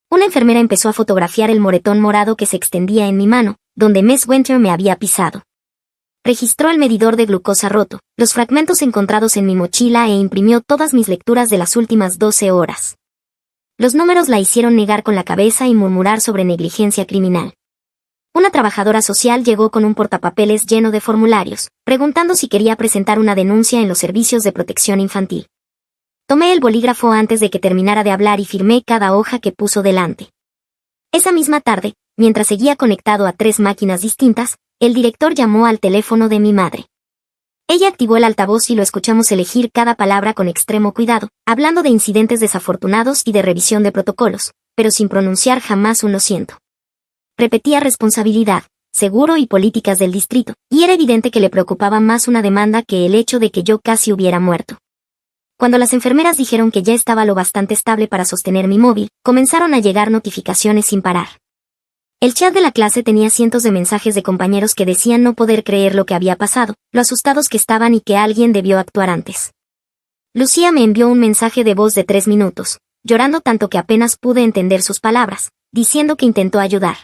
Una enfermera empezó a fotografiar el moretón morado que se extendía en mi mano, donde Miss Winter me había pisado. Registró el medidor de glucosa roto, los fragmentos encontrados en mi mochila e imprimió todas mis lecturas de las últimas 12 horas. Los números la hicieron negar con la cabeza y murmurar sobre negligencia criminal. Una trabajadora social llegó con un portapapeles lleno de formularios, preguntando si quería presentar una denuncia en los servicios de protección infantil. Tomé el bolígrafo antes de que terminara de hablar y firmé cada hoja que puso delante. Esa misma tarde, mientras seguía conectado a 3 máquinas distintas, el director llamó al teléfono de mi madre. Ella activó el altavoz y lo escuchamos elegir cada palabra con extremo cuidado, hablando de incidentes desafortunados y de revisión de protocolos, pero sin pronunciar jamás un lo siento. Repetía responsabilidad, seguro y políticas del distrito, y era evidente que le preocupaba más una demanda que el hecho de que yo casi hubiera muerto. Cuando las enfermeras dijeron que ya estaba lo bastante estable para sostener mi móvil, comenzaron a llegar notificaciones sin parar. El chat de la clase tenía cientos de mensajes de compañeros que decían no poder creer lo que había pasado, lo asustados que estaban y que alguien debió actuar antes. Lucía me envió un mensaje de voz de 3 minutos, llorando tanto que apenas pude entender sus palabras, diciendo que intentó ayudar.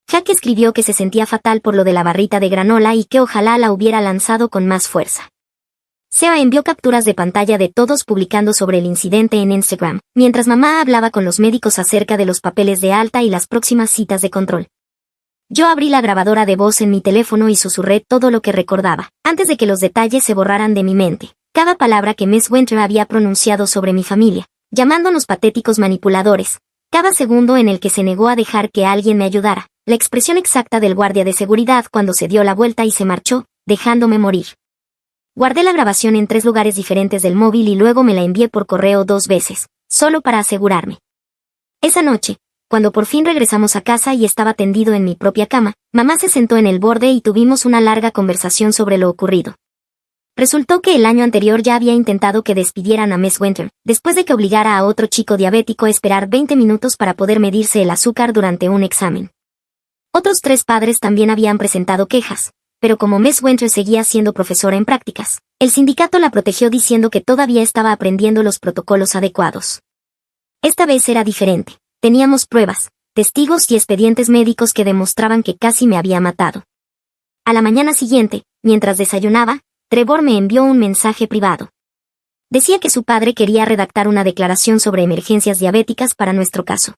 Jack escribió que se sentía fatal por lo de la barrita de granola y que ojalá la hubiera lanzado con más fuerza. Seba envió capturas de pantalla de todos publicando sobre el incidente en Instagram, mientras mamá hablaba con los médicos acerca de los papeles de alta y las próximas citas de control. Yo abrí la grabadora de voz en mi teléfono y susurré todo lo que recordaba, antes de que los detalles se borraran de mi mente. Cada palabra que Miss Winter había pronunciado sobre mi familia, llamándonos patéticos manipuladores, cada segundo en el que se negó a dejar que alguien me ayudara, la expresión exacta del guardia de seguridad cuando se dio la vuelta y se marchó, dejándome morir. Guardé la grabación en 3 lugares diferentes del móvil y luego me la envié por correo 2 veces, solo para asegurarme. Esa noche, Cuando por fin regresamos a casa y estaba tendido en mi propia cama, mamá se sentó en el borde y tuvimos una larga conversación sobre lo ocurrido. Resultó que el año anterior ya había intentado que despidieran a Miss Winter, después de que obligara a otro chico diabético a esperar 20 minutos para poder medirse el azúcar durante un examen. Otros 3 padres también habían presentado quejas, pero como Miss Winter seguía siendo profesora en prácticas, el sindicato la protegió diciendo que todavía estaba aprendiendo los protocolos adecuados. Esta vez era diferente. Teníamos pruebas, testigos y expedientes médicos que demostraban que casi me había matado. A la mañana siguiente, mientras desayunaba, Trevor me envió un mensaje privado. Decía que su padre quería redactar una declaración sobre emergencias diabéticas para nuestro caso.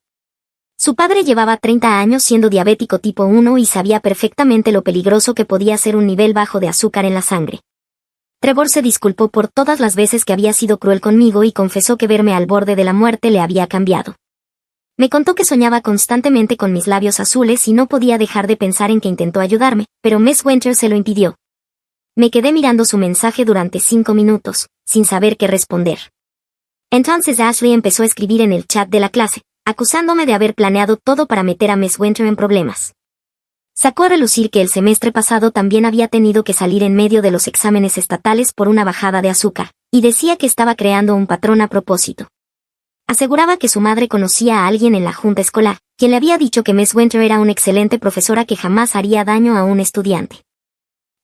Su padre llevaba 30 años siendo diabético tipo 1 y sabía perfectamente lo peligroso que podía ser un nivel bajo de azúcar en la sangre. Trevor se disculpó por todas las veces que había sido cruel conmigo y confesó que verme al borde de la muerte le había cambiado. Me contó que soñaba constantemente con mis labios azules y no podía dejar de pensar en que intentó ayudarme, pero Miss Winter se lo impidió. Me quedé mirando su mensaje durante 5 minutos, sin saber qué responder. Entonces Ashley empezó a escribir en el chat de la clase, acusándome de haber planeado todo para meter a Miss Winter en problemas. Sacó a relucir que el semestre pasado también había tenido que salir en medio de los exámenes estatales por una bajada de azúcar, y decía que estaba creando un patrón a propósito. Aseguraba que su madre conocía a alguien en la junta escolar, quien le había dicho que Miss Winter era una excelente profesora que jamás haría daño a un estudiante.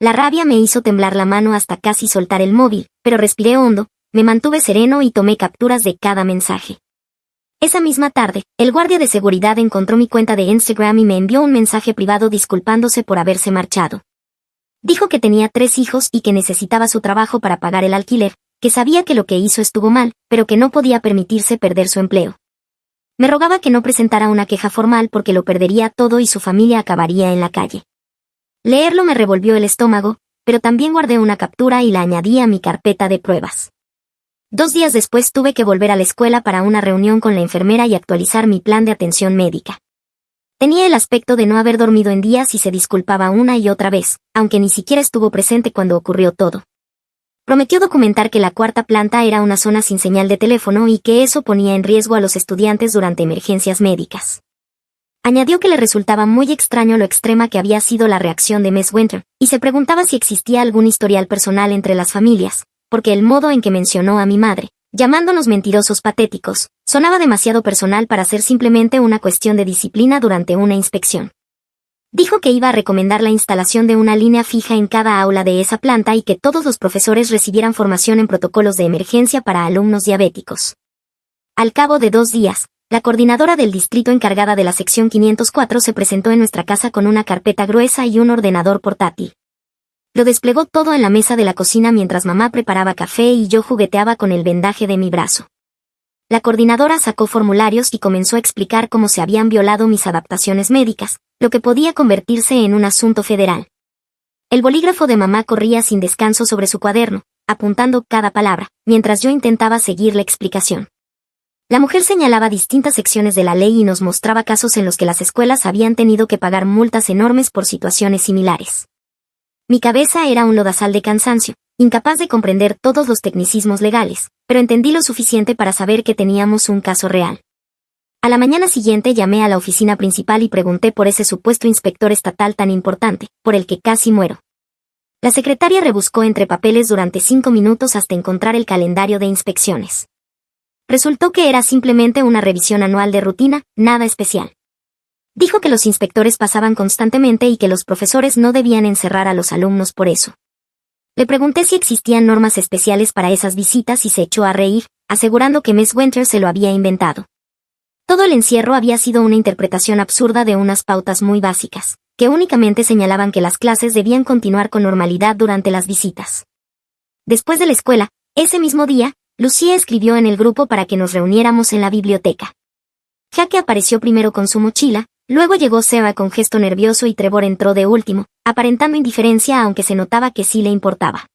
La rabia me hizo temblar la mano hasta casi soltar el móvil, pero respiré hondo, me mantuve sereno y tomé capturas de cada mensaje. Esa misma tarde, el guardia de seguridad encontró mi cuenta de Instagram y me envió un mensaje privado disculpándose por haberse marchado. Dijo que tenía 3 hijos y que necesitaba su trabajo para pagar el alquiler, que sabía que lo que hizo estuvo mal, pero que no podía permitirse perder su empleo. Me rogaba que no presentara una queja formal porque lo perdería todo y su familia acabaría en la calle. Leerlo me revolvió el estómago, pero también guardé una captura y la añadí a mi carpeta de pruebas. 2 días después tuve que volver a la escuela para una reunión con la enfermera y actualizar mi plan de atención médica. Tenía el aspecto de no haber dormido en días y se disculpaba una y otra vez, aunque ni siquiera estuvo presente cuando ocurrió todo. Prometió documentar que la 4ª planta era una zona sin señal de teléfono y que eso ponía en riesgo a los estudiantes durante emergencias médicas. Añadió que le resultaba muy extraño lo extrema que había sido la reacción de Miss Winter, y se preguntaba si existía algún historial personal entre las familias, porque el modo en que mencionó a mi madre, llamándonos mentirosos patéticos, sonaba demasiado personal para ser simplemente una cuestión de disciplina durante una inspección. Dijo que iba a recomendar la instalación de una línea fija en cada aula de esa planta y que todos los profesores recibieran formación en protocolos de emergencia para alumnos diabéticos. Al cabo de 2 días, la coordinadora del distrito encargada de la sección 504 se presentó en nuestra casa con una carpeta gruesa y un ordenador portátil. Lo desplegó todo en la mesa de la cocina mientras mamá preparaba café y yo jugueteaba con el vendaje de mi brazo. La coordinadora sacó formularios y comenzó a explicar cómo se habían violado mis adaptaciones médicas, lo que podía convertirse en un asunto federal. El bolígrafo de mamá corría sin descanso sobre su cuaderno, apuntando cada palabra, mientras yo intentaba seguir la explicación. La mujer señalaba distintas secciones de la ley y nos mostraba casos en los que las escuelas habían tenido que pagar multas enormes por situaciones similares. Mi cabeza era un lodazal de cansancio, incapaz de comprender todos los tecnicismos legales, pero entendí lo suficiente para saber que teníamos un caso real. A la mañana siguiente llamé a la oficina principal y pregunté por ese supuesto inspector estatal tan importante, por el que casi muero. La secretaria rebuscó entre papeles durante 5 minutos hasta encontrar el calendario de inspecciones. Resultó que era simplemente una revisión anual de rutina, nada especial. Dijo que los inspectores pasaban constantemente y que los profesores no debían encerrar a los alumnos por eso. Le pregunté si existían normas especiales para esas visitas y se echó a reír, asegurando que Miss Winter se lo había inventado. Todo el encierro había sido una interpretación absurda de unas pautas muy básicas, que únicamente señalaban que las clases debían continuar con normalidad durante las visitas. Después de la escuela, ese mismo día, Lucía escribió en el grupo para que nos reuniéramos en la biblioteca. Jaque apareció primero con su mochila, luego llegó Sarah con gesto nervioso y Trevor entró de último, aparentando indiferencia aunque se notaba que sí le importaba.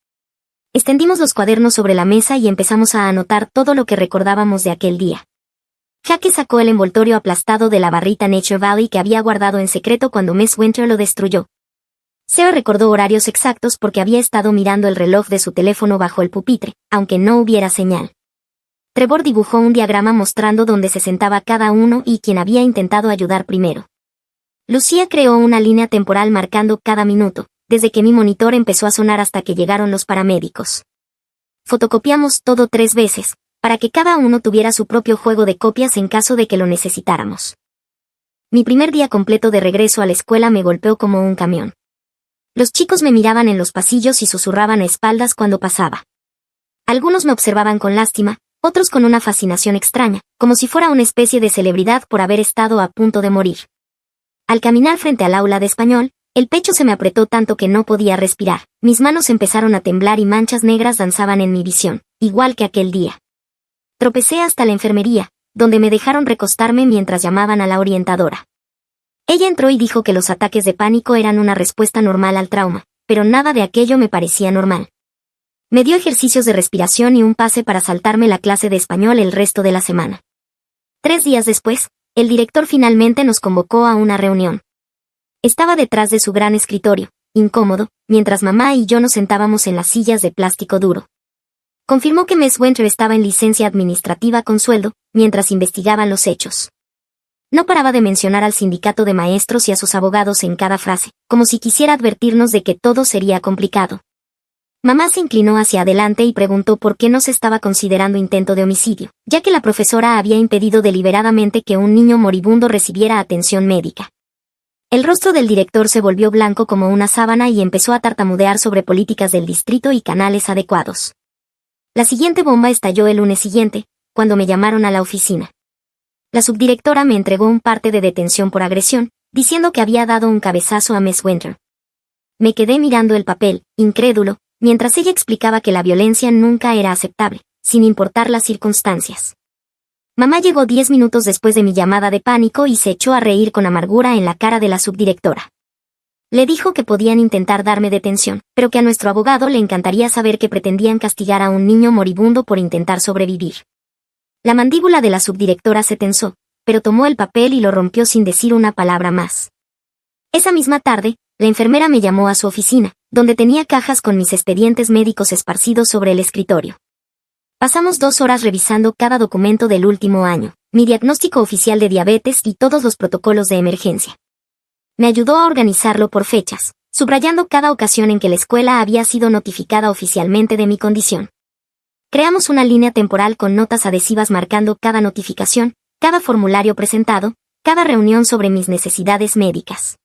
Extendimos los cuadernos sobre la mesa y empezamos a anotar todo lo que recordábamos de aquel día. Jaque sacó el envoltorio aplastado de la barrita Nature Valley que había guardado en secreto cuando Miss Winter lo destruyó. Sarah recordó horarios exactos porque había estado mirando el reloj de su teléfono bajo el pupitre, aunque no hubiera señal. Trevor dibujó un diagrama mostrando dónde se sentaba cada uno y quién había intentado ayudar primero. Lucía creó una línea temporal marcando cada minuto, desde que mi monitor empezó a sonar hasta que llegaron los paramédicos. Fotocopiamos todo 3 veces, para que cada uno tuviera su propio juego de copias en caso de que lo necesitáramos. Mi primer día completo de regreso a la escuela me golpeó como un camión. Los chicos me miraban en los pasillos y susurraban a espaldas cuando pasaba. Algunos me observaban con lástima, otros con una fascinación extraña, como si fuera una especie de celebridad por haber estado a punto de morir. Al caminar frente al aula de español, el pecho se me apretó tanto que no podía respirar, mis manos empezaron a temblar y manchas negras danzaban en mi visión, igual que aquel día. Tropecé hasta la enfermería, donde me dejaron recostarme mientras llamaban a la orientadora. Ella entró y dijo que los ataques de pánico eran una respuesta normal al trauma, pero nada de aquello me parecía normal. Me dio ejercicios de respiración y un pase para saltarme la clase de español el resto de la semana. 3 días después, el director finalmente nos convocó a una reunión. Estaba detrás de su gran escritorio, incómodo, mientras mamá y yo nos sentábamos en las sillas de plástico duro. Confirmó que Miss Winter estaba en licencia administrativa con sueldo, mientras investigaban los hechos. No paraba de mencionar al sindicato de maestros y a sus abogados en cada frase, como si quisiera advertirnos de que todo sería complicado. Mamá se inclinó hacia adelante y preguntó por qué no se estaba considerando intento de homicidio, ya que la profesora había impedido deliberadamente que un niño moribundo recibiera atención médica. El rostro del director se volvió blanco como una sábana y empezó a tartamudear sobre políticas del distrito y canales adecuados. La siguiente bomba estalló el lunes siguiente, cuando me llamaron a la oficina. La subdirectora me entregó un parte de detención por agresión, diciendo que había dado un cabezazo a Miss Winter. Me quedé mirando el papel, incrédulo, mientras ella explicaba que la violencia nunca era aceptable, sin importar las circunstancias. Mamá llegó 10 minutos después de mi llamada de pánico y se echó a reír con amargura en la cara de la subdirectora. Le dijo que podían intentar darme detención, pero que a nuestro abogado le encantaría saber que pretendían castigar a un niño moribundo por intentar sobrevivir. La mandíbula de la subdirectora se tensó, pero tomó el papel y lo rompió sin decir una palabra más. Esa misma tarde, la enfermera me llamó a su oficina, donde tenía cajas con mis expedientes médicos esparcidos sobre el escritorio. Pasamos 2 horas revisando cada documento del último año, mi diagnóstico oficial de diabetes y todos los protocolos de emergencia. Me ayudó a organizarlo por fechas, subrayando cada ocasión en que la escuela había sido notificada oficialmente de mi condición. Creamos una línea temporal con notas adhesivas marcando cada notificación, cada formulario presentado, cada reunión sobre mis necesidades médicas.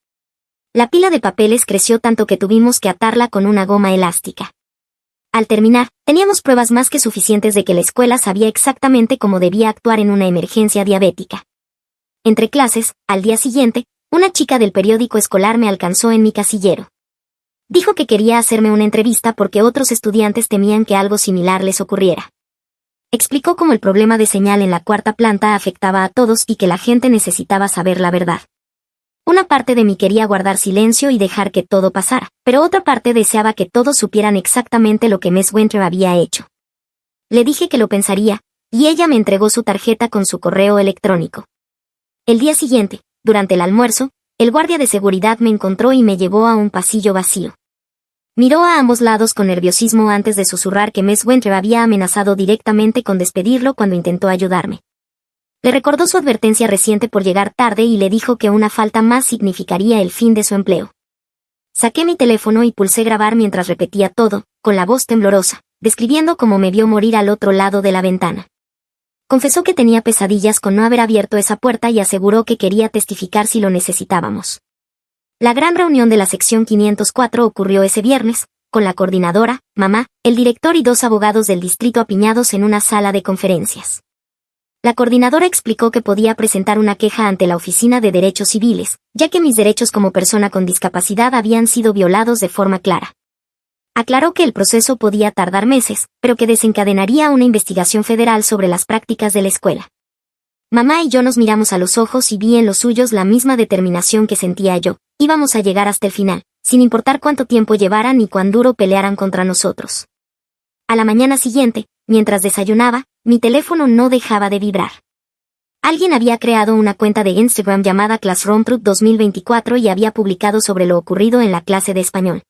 La pila de papeles creció tanto que tuvimos que atarla con una goma elástica. Al terminar, teníamos pruebas más que suficientes de que la escuela sabía exactamente cómo debía actuar en una emergencia diabética. Entre clases, al día siguiente, una chica del periódico escolar me alcanzó en mi casillero. Dijo que quería hacerme una entrevista porque otros estudiantes temían que algo similar les ocurriera. Explicó cómo el problema de señal en la 4ª planta afectaba a todos y que la gente necesitaba saber la verdad. Una parte de mí quería guardar silencio y dejar que todo pasara, pero otra parte deseaba que todos supieran exactamente lo que Miss Winter había hecho. Le dije que lo pensaría, y ella me entregó su tarjeta con su correo electrónico. El día siguiente, durante el almuerzo, el guardia de seguridad me encontró y me llevó a un pasillo vacío. Miró a ambos lados con nerviosismo antes de susurrar que Miss Winter había amenazado directamente con despedirlo cuando intentó ayudarme. Le recordó su advertencia reciente por llegar tarde y le dijo que una falta más significaría el fin de su empleo. Saqué mi teléfono y pulsé grabar mientras repetía todo, con la voz temblorosa, describiendo cómo me vio morir al otro lado de la ventana. Confesó que tenía pesadillas con no haber abierto esa puerta y aseguró que quería testificar si lo necesitábamos. La gran reunión de la sección 504 ocurrió ese viernes, con la coordinadora, mamá, el director y 2 abogados del distrito apiñados en una sala de conferencias. La coordinadora explicó que podía presentar una queja ante la Oficina de Derechos Civiles, ya que mis derechos como persona con discapacidad habían sido violados de forma clara. Aclaró que el proceso podía tardar meses, pero que desencadenaría una investigación federal sobre las prácticas de la escuela. Mamá y yo nos miramos a los ojos y vi en los suyos la misma determinación que sentía yo. Íbamos a llegar hasta el final, sin importar cuánto tiempo llevaran ni cuán duro pelearan contra nosotros. A la mañana siguiente, mientras desayunaba, mi teléfono no dejaba de vibrar. Alguien había creado una cuenta de Instagram llamada Classroom Truth 2024 y había publicado sobre lo ocurrido en la clase de español.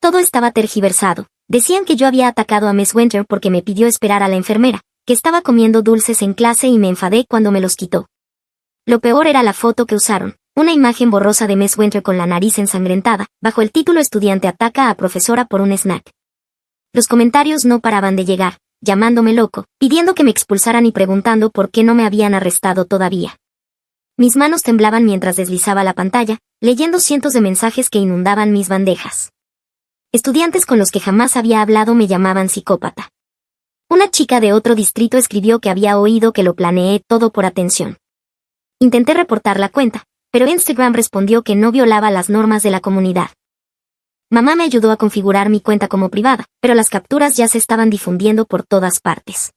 Todo estaba tergiversado. Decían que yo había atacado a Miss Winter porque me pidió esperar a la enfermera, que estaba comiendo dulces en clase y me enfadé cuando me los quitó. Lo peor era la foto que usaron, una imagen borrosa de Miss Winter con la nariz ensangrentada, bajo el título Estudiante ataca a profesora por un snack. Los comentarios no paraban de llegar, llamándome loco, pidiendo que me expulsaran y preguntando por qué no me habían arrestado todavía. Mis manos temblaban mientras deslizaba la pantalla, leyendo cientos de mensajes que inundaban mis bandejas. Estudiantes con los que jamás había hablado me llamaban psicópata. Una chica de otro distrito escribió que había oído que lo planeé todo por atención. Intenté reportar la cuenta, pero Instagram respondió que no violaba las normas de la comunidad. Mamá me ayudó a configurar mi cuenta como privada, pero las capturas ya se estaban difundiendo por todas partes.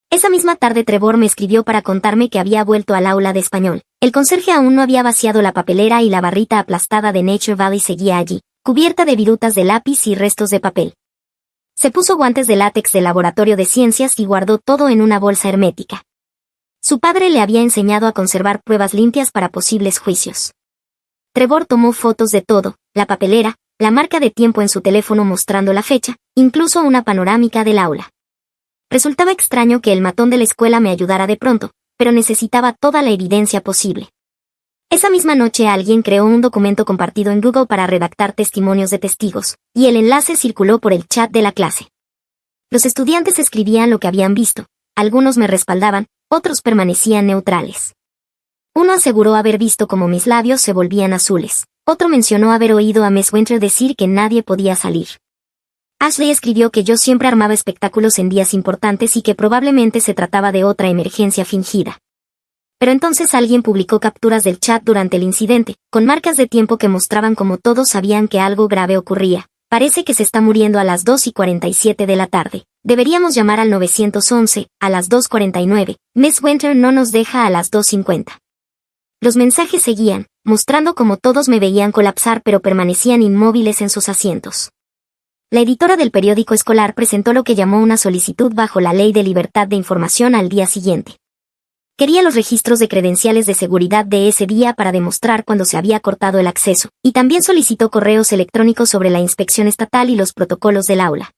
Esa misma tarde Trevor me escribió para contarme que había vuelto al aula de español. El conserje aún no había vaciado la papelera y la barrita aplastada de Nature Valley seguía allí, cubierta de virutas de lápiz y restos de papel. Se puso guantes de látex del laboratorio de ciencias y guardó todo en una bolsa hermética. Su padre le había enseñado a conservar pruebas limpias para posibles juicios. Trevor tomó fotos de todo, la papelera, la marca de tiempo en su teléfono mostrando la fecha, incluso una panorámica del aula. Resultaba extraño que el matón de la escuela me ayudara de pronto, pero necesitaba toda la evidencia posible. Esa misma noche alguien creó un documento compartido en Google para redactar testimonios de testigos, y el enlace circuló por el chat de la clase. Los estudiantes escribían lo que habían visto, algunos me respaldaban, otros permanecían neutrales. Uno aseguró haber visto cómo mis labios se volvían azules. Otro mencionó haber oído a Miss Winter decir que nadie podía salir. Ashley escribió que yo siempre armaba espectáculos en días importantes y que probablemente se trataba de otra emergencia fingida. Pero entonces alguien publicó capturas del chat durante el incidente, con marcas de tiempo que mostraban cómo todos sabían que algo grave ocurría. Parece que se está muriendo a las 2:47 de la tarde. Deberíamos llamar al 911, a las 2:49. Miss Winter no nos deja a las 2:50. Los mensajes seguían, mostrando cómo todos me veían colapsar pero permanecían inmóviles en sus asientos. La editora del periódico escolar presentó lo que llamó una solicitud bajo la Ley de Libertad de Información al día siguiente. Quería los registros de credenciales de seguridad de ese día para demostrar cuándo se había cortado el acceso, y también solicitó correos electrónicos sobre la inspección estatal y los protocolos del aula.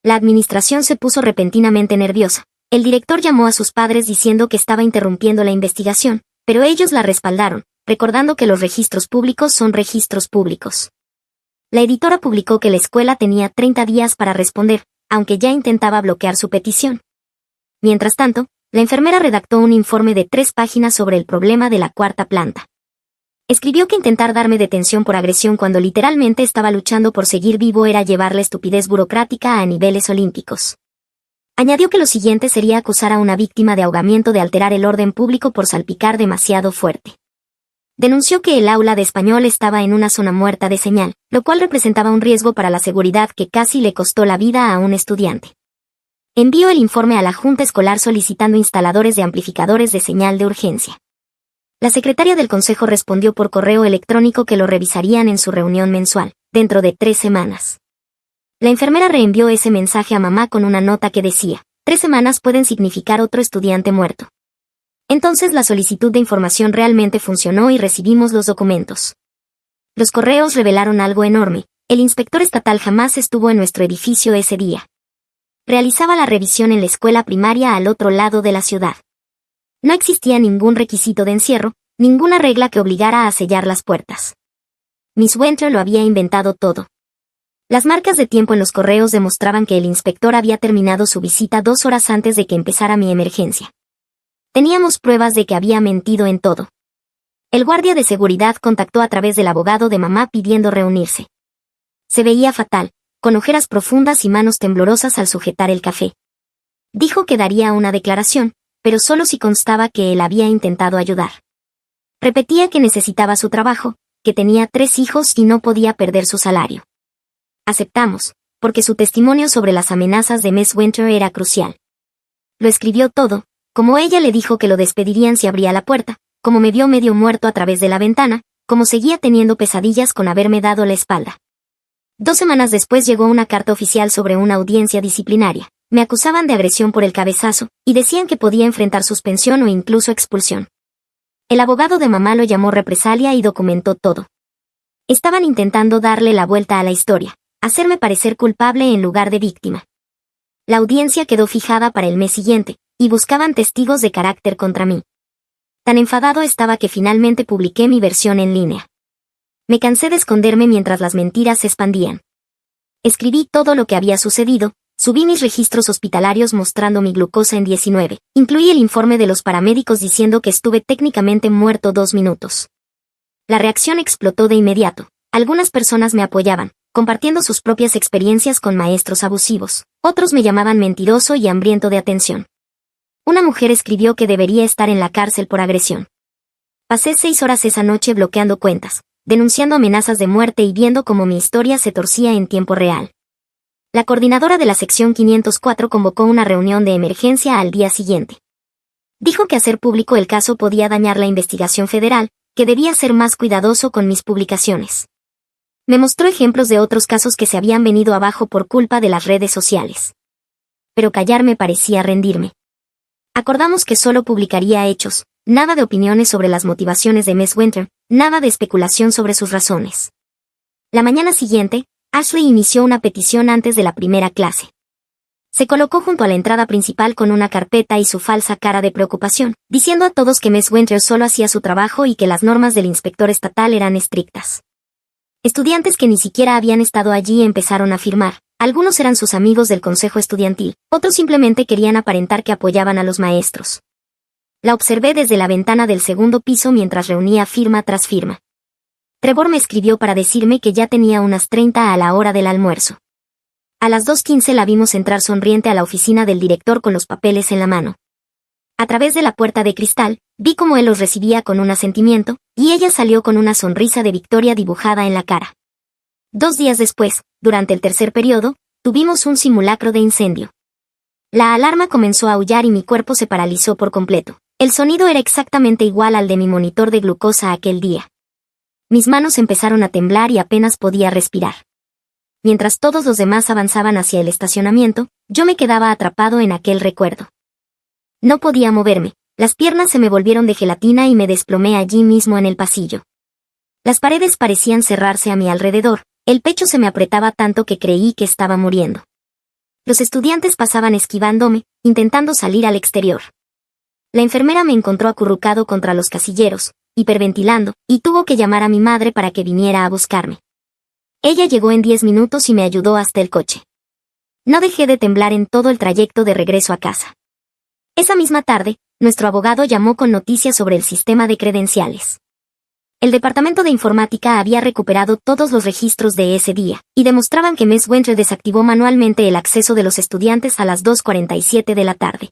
La administración se puso repentinamente nerviosa. El director llamó a sus padres diciendo que estaba interrumpiendo la investigación, pero ellos la respaldaron, recordando que los registros públicos son registros públicos. La editora publicó que la escuela tenía 30 días para responder, aunque ya intentaba bloquear su petición. Mientras tanto, la enfermera redactó un informe de 3 páginas sobre el problema de la cuarta planta. Escribió que intentar darme detención por agresión cuando literalmente estaba luchando por seguir vivo era llevar la estupidez burocrática a niveles olímpicos. Añadió que lo siguiente sería acusar a una víctima de ahogamiento de alterar el orden público por salpicar demasiado fuerte. Denunció que el aula de español estaba en una zona muerta de señal, lo cual representaba un riesgo para la seguridad que casi le costó la vida a un estudiante. Envió el informe a la Junta Escolar solicitando instaladores de amplificadores de señal de urgencia. La secretaria del consejo respondió por correo electrónico que lo revisarían en su reunión mensual, dentro de 3 semanas. La enfermera reenvió ese mensaje a mamá con una nota que decía, 3 semanas pueden significar otro estudiante muerto. Entonces la solicitud de información realmente funcionó y recibimos los documentos. Los correos revelaron algo enorme, el inspector estatal jamás estuvo en nuestro edificio ese día. Realizaba la revisión en la escuela primaria al otro lado de la ciudad. No existía ningún requisito de encierro, ninguna regla que obligara a sellar las puertas. Miss Winter lo había inventado todo. Las marcas de tiempo en los correos demostraban que el inspector había terminado su visita 2 horas antes de que empezara mi emergencia. Teníamos pruebas de que había mentido en todo. El guardia de seguridad contactó a través del abogado de mamá pidiendo reunirse. Se veía fatal, con ojeras profundas y manos temblorosas al sujetar el café. Dijo que daría una declaración, pero solo si constaba que él había intentado ayudar. Repetía que necesitaba su trabajo, que tenía 3 hijos y no podía perder su salario. Aceptamos, porque su testimonio sobre las amenazas de Miss Winter era crucial. Lo escribió todo, como ella le dijo que lo despedirían si abría la puerta, como me vio medio muerto a través de la ventana, como seguía teniendo pesadillas con haberme dado la espalda. 2 semanas después llegó una carta oficial sobre una audiencia disciplinaria. Me acusaban de agresión por el cabezazo, y decían que podía enfrentar suspensión o incluso expulsión. El abogado de mamá lo llamó represalia y documentó todo. Estaban intentando darle la vuelta a la historia, hacerme parecer culpable en lugar de víctima. La audiencia quedó fijada para el mes siguiente, y buscaban testigos de carácter contra mí. Tan enfadado estaba que finalmente publiqué mi versión en línea. Me cansé de esconderme mientras las mentiras se expandían. Escribí todo lo que había sucedido, subí mis registros hospitalarios mostrando mi glucosa en 19, incluí el informe de los paramédicos diciendo que estuve técnicamente muerto 2 minutos. La reacción explotó de inmediato. Algunas personas me apoyaban, compartiendo sus propias experiencias con maestros abusivos. Otros me llamaban mentiroso y hambriento de atención. Una mujer escribió que debería estar en la cárcel por agresión. Pasé 6 horas esa noche bloqueando cuentas, denunciando amenazas de muerte y viendo cómo mi historia se torcía en tiempo real. La coordinadora de la sección 504 convocó una reunión de emergencia al día siguiente. Dijo que hacer público el caso podía dañar la investigación federal, que debía ser más cuidadoso con mis publicaciones. Me mostró ejemplos de otros casos que se habían venido abajo por culpa de las redes sociales. Pero callarme parecía rendirme. Acordamos que solo publicaría hechos, nada de opiniones sobre las motivaciones de Miss Winter, nada de especulación sobre sus razones. La mañana siguiente, Ashley inició una petición antes de la primera clase. Se colocó junto a la entrada principal con una carpeta y su falsa cara de preocupación, diciendo a todos que Miss Winter solo hacía su trabajo y que las normas del inspector estatal eran estrictas. Estudiantes que ni siquiera habían estado allí empezaron a afirmar. Algunos eran sus amigos del consejo estudiantil, otros simplemente querían aparentar que apoyaban a los maestros. La observé desde la ventana del segundo piso mientras reunía firma tras firma. Trevor me escribió para decirme que ya tenía unas 30 a la hora del almuerzo. A las 2:15 la vimos entrar sonriente a la oficina del director con los papeles en la mano. A través de la puerta de cristal, vi cómo él los recibía con un asentimiento, y ella salió con una sonrisa de victoria dibujada en la cara. 2 días después, durante el tercer periodo, tuvimos un simulacro de incendio. La alarma comenzó a aullar y mi cuerpo se paralizó por completo. El sonido era exactamente igual al de mi monitor de glucosa aquel día. Mis manos empezaron a temblar y apenas podía respirar. Mientras todos los demás avanzaban hacia el estacionamiento, yo me quedaba atrapado en aquel recuerdo. No podía moverme, las piernas se me volvieron de gelatina y me desplomé allí mismo en el pasillo. Las paredes parecían cerrarse a mi alrededor, el pecho se me apretaba tanto que creí que estaba muriendo. Los estudiantes pasaban esquivándome, intentando salir al exterior. La enfermera me encontró acurrucado contra los casilleros, hiperventilando, y tuvo que llamar a mi madre para que viniera a buscarme. Ella llegó en 10 minutos y me ayudó hasta el coche. No dejé de temblar en todo el trayecto de regreso a casa. Esa misma tarde, nuestro abogado llamó con noticias sobre el sistema de credenciales. El departamento de informática había recuperado todos los registros de ese día, y demostraban que Miss Winter desactivó manualmente el acceso de los estudiantes a las 2:47 de la tarde.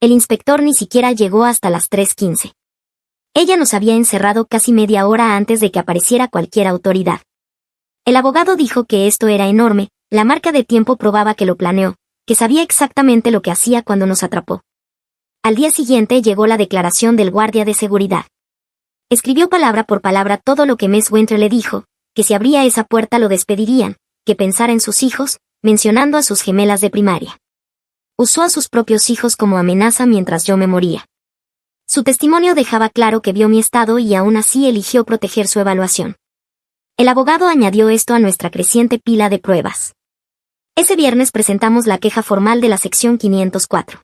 El inspector ni siquiera llegó hasta las 3:15. Ella nos había encerrado casi media hora antes de que apareciera cualquier autoridad. El abogado dijo que esto era enorme, la marca de tiempo probaba que lo planeó, que sabía exactamente lo que hacía cuando nos atrapó. Al día siguiente llegó la declaración del guardia de seguridad. Escribió palabra por palabra todo lo que Miss Winter le dijo, que si abría esa puerta lo despedirían, que pensara en sus hijos, mencionando a sus gemelas de primaria. Usó a sus propios hijos como amenaza mientras yo me moría. Su testimonio dejaba claro que vio mi estado y aún así eligió proteger su evaluación. El abogado añadió esto a nuestra creciente pila de pruebas. Ese viernes presentamos la queja formal de la sección 504.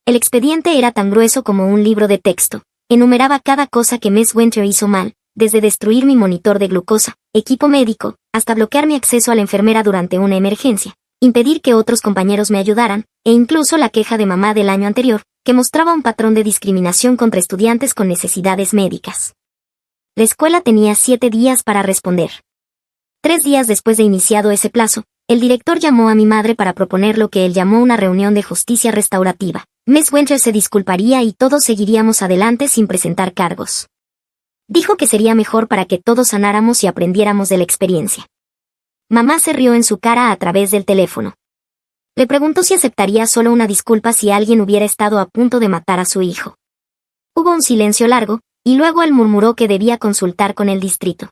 El expediente era tan grueso como un libro de texto. Enumeraba cada cosa que Miss Winter hizo mal, desde destruir mi monitor de glucosa, equipo médico, hasta bloquear mi acceso a la enfermera durante una emergencia, impedir que otros compañeros me ayudaran, e incluso la queja de mamá del año anterior, que mostraba un patrón de discriminación contra estudiantes con necesidades médicas. La escuela tenía 7 días para responder. 3 días después de iniciado ese plazo, el director llamó a mi madre para proponer lo que él llamó una reunión de justicia restaurativa. Miss Winter se disculparía y todos seguiríamos adelante sin presentar cargos. Dijo que sería mejor para que todos sanáramos y aprendiéramos de la experiencia. Mamá se rió en su cara a través del teléfono. Le preguntó si aceptaría solo una disculpa si alguien hubiera estado a punto de matar a su hijo. Hubo un silencio largo, y luego él murmuró que debía consultar con el distrito.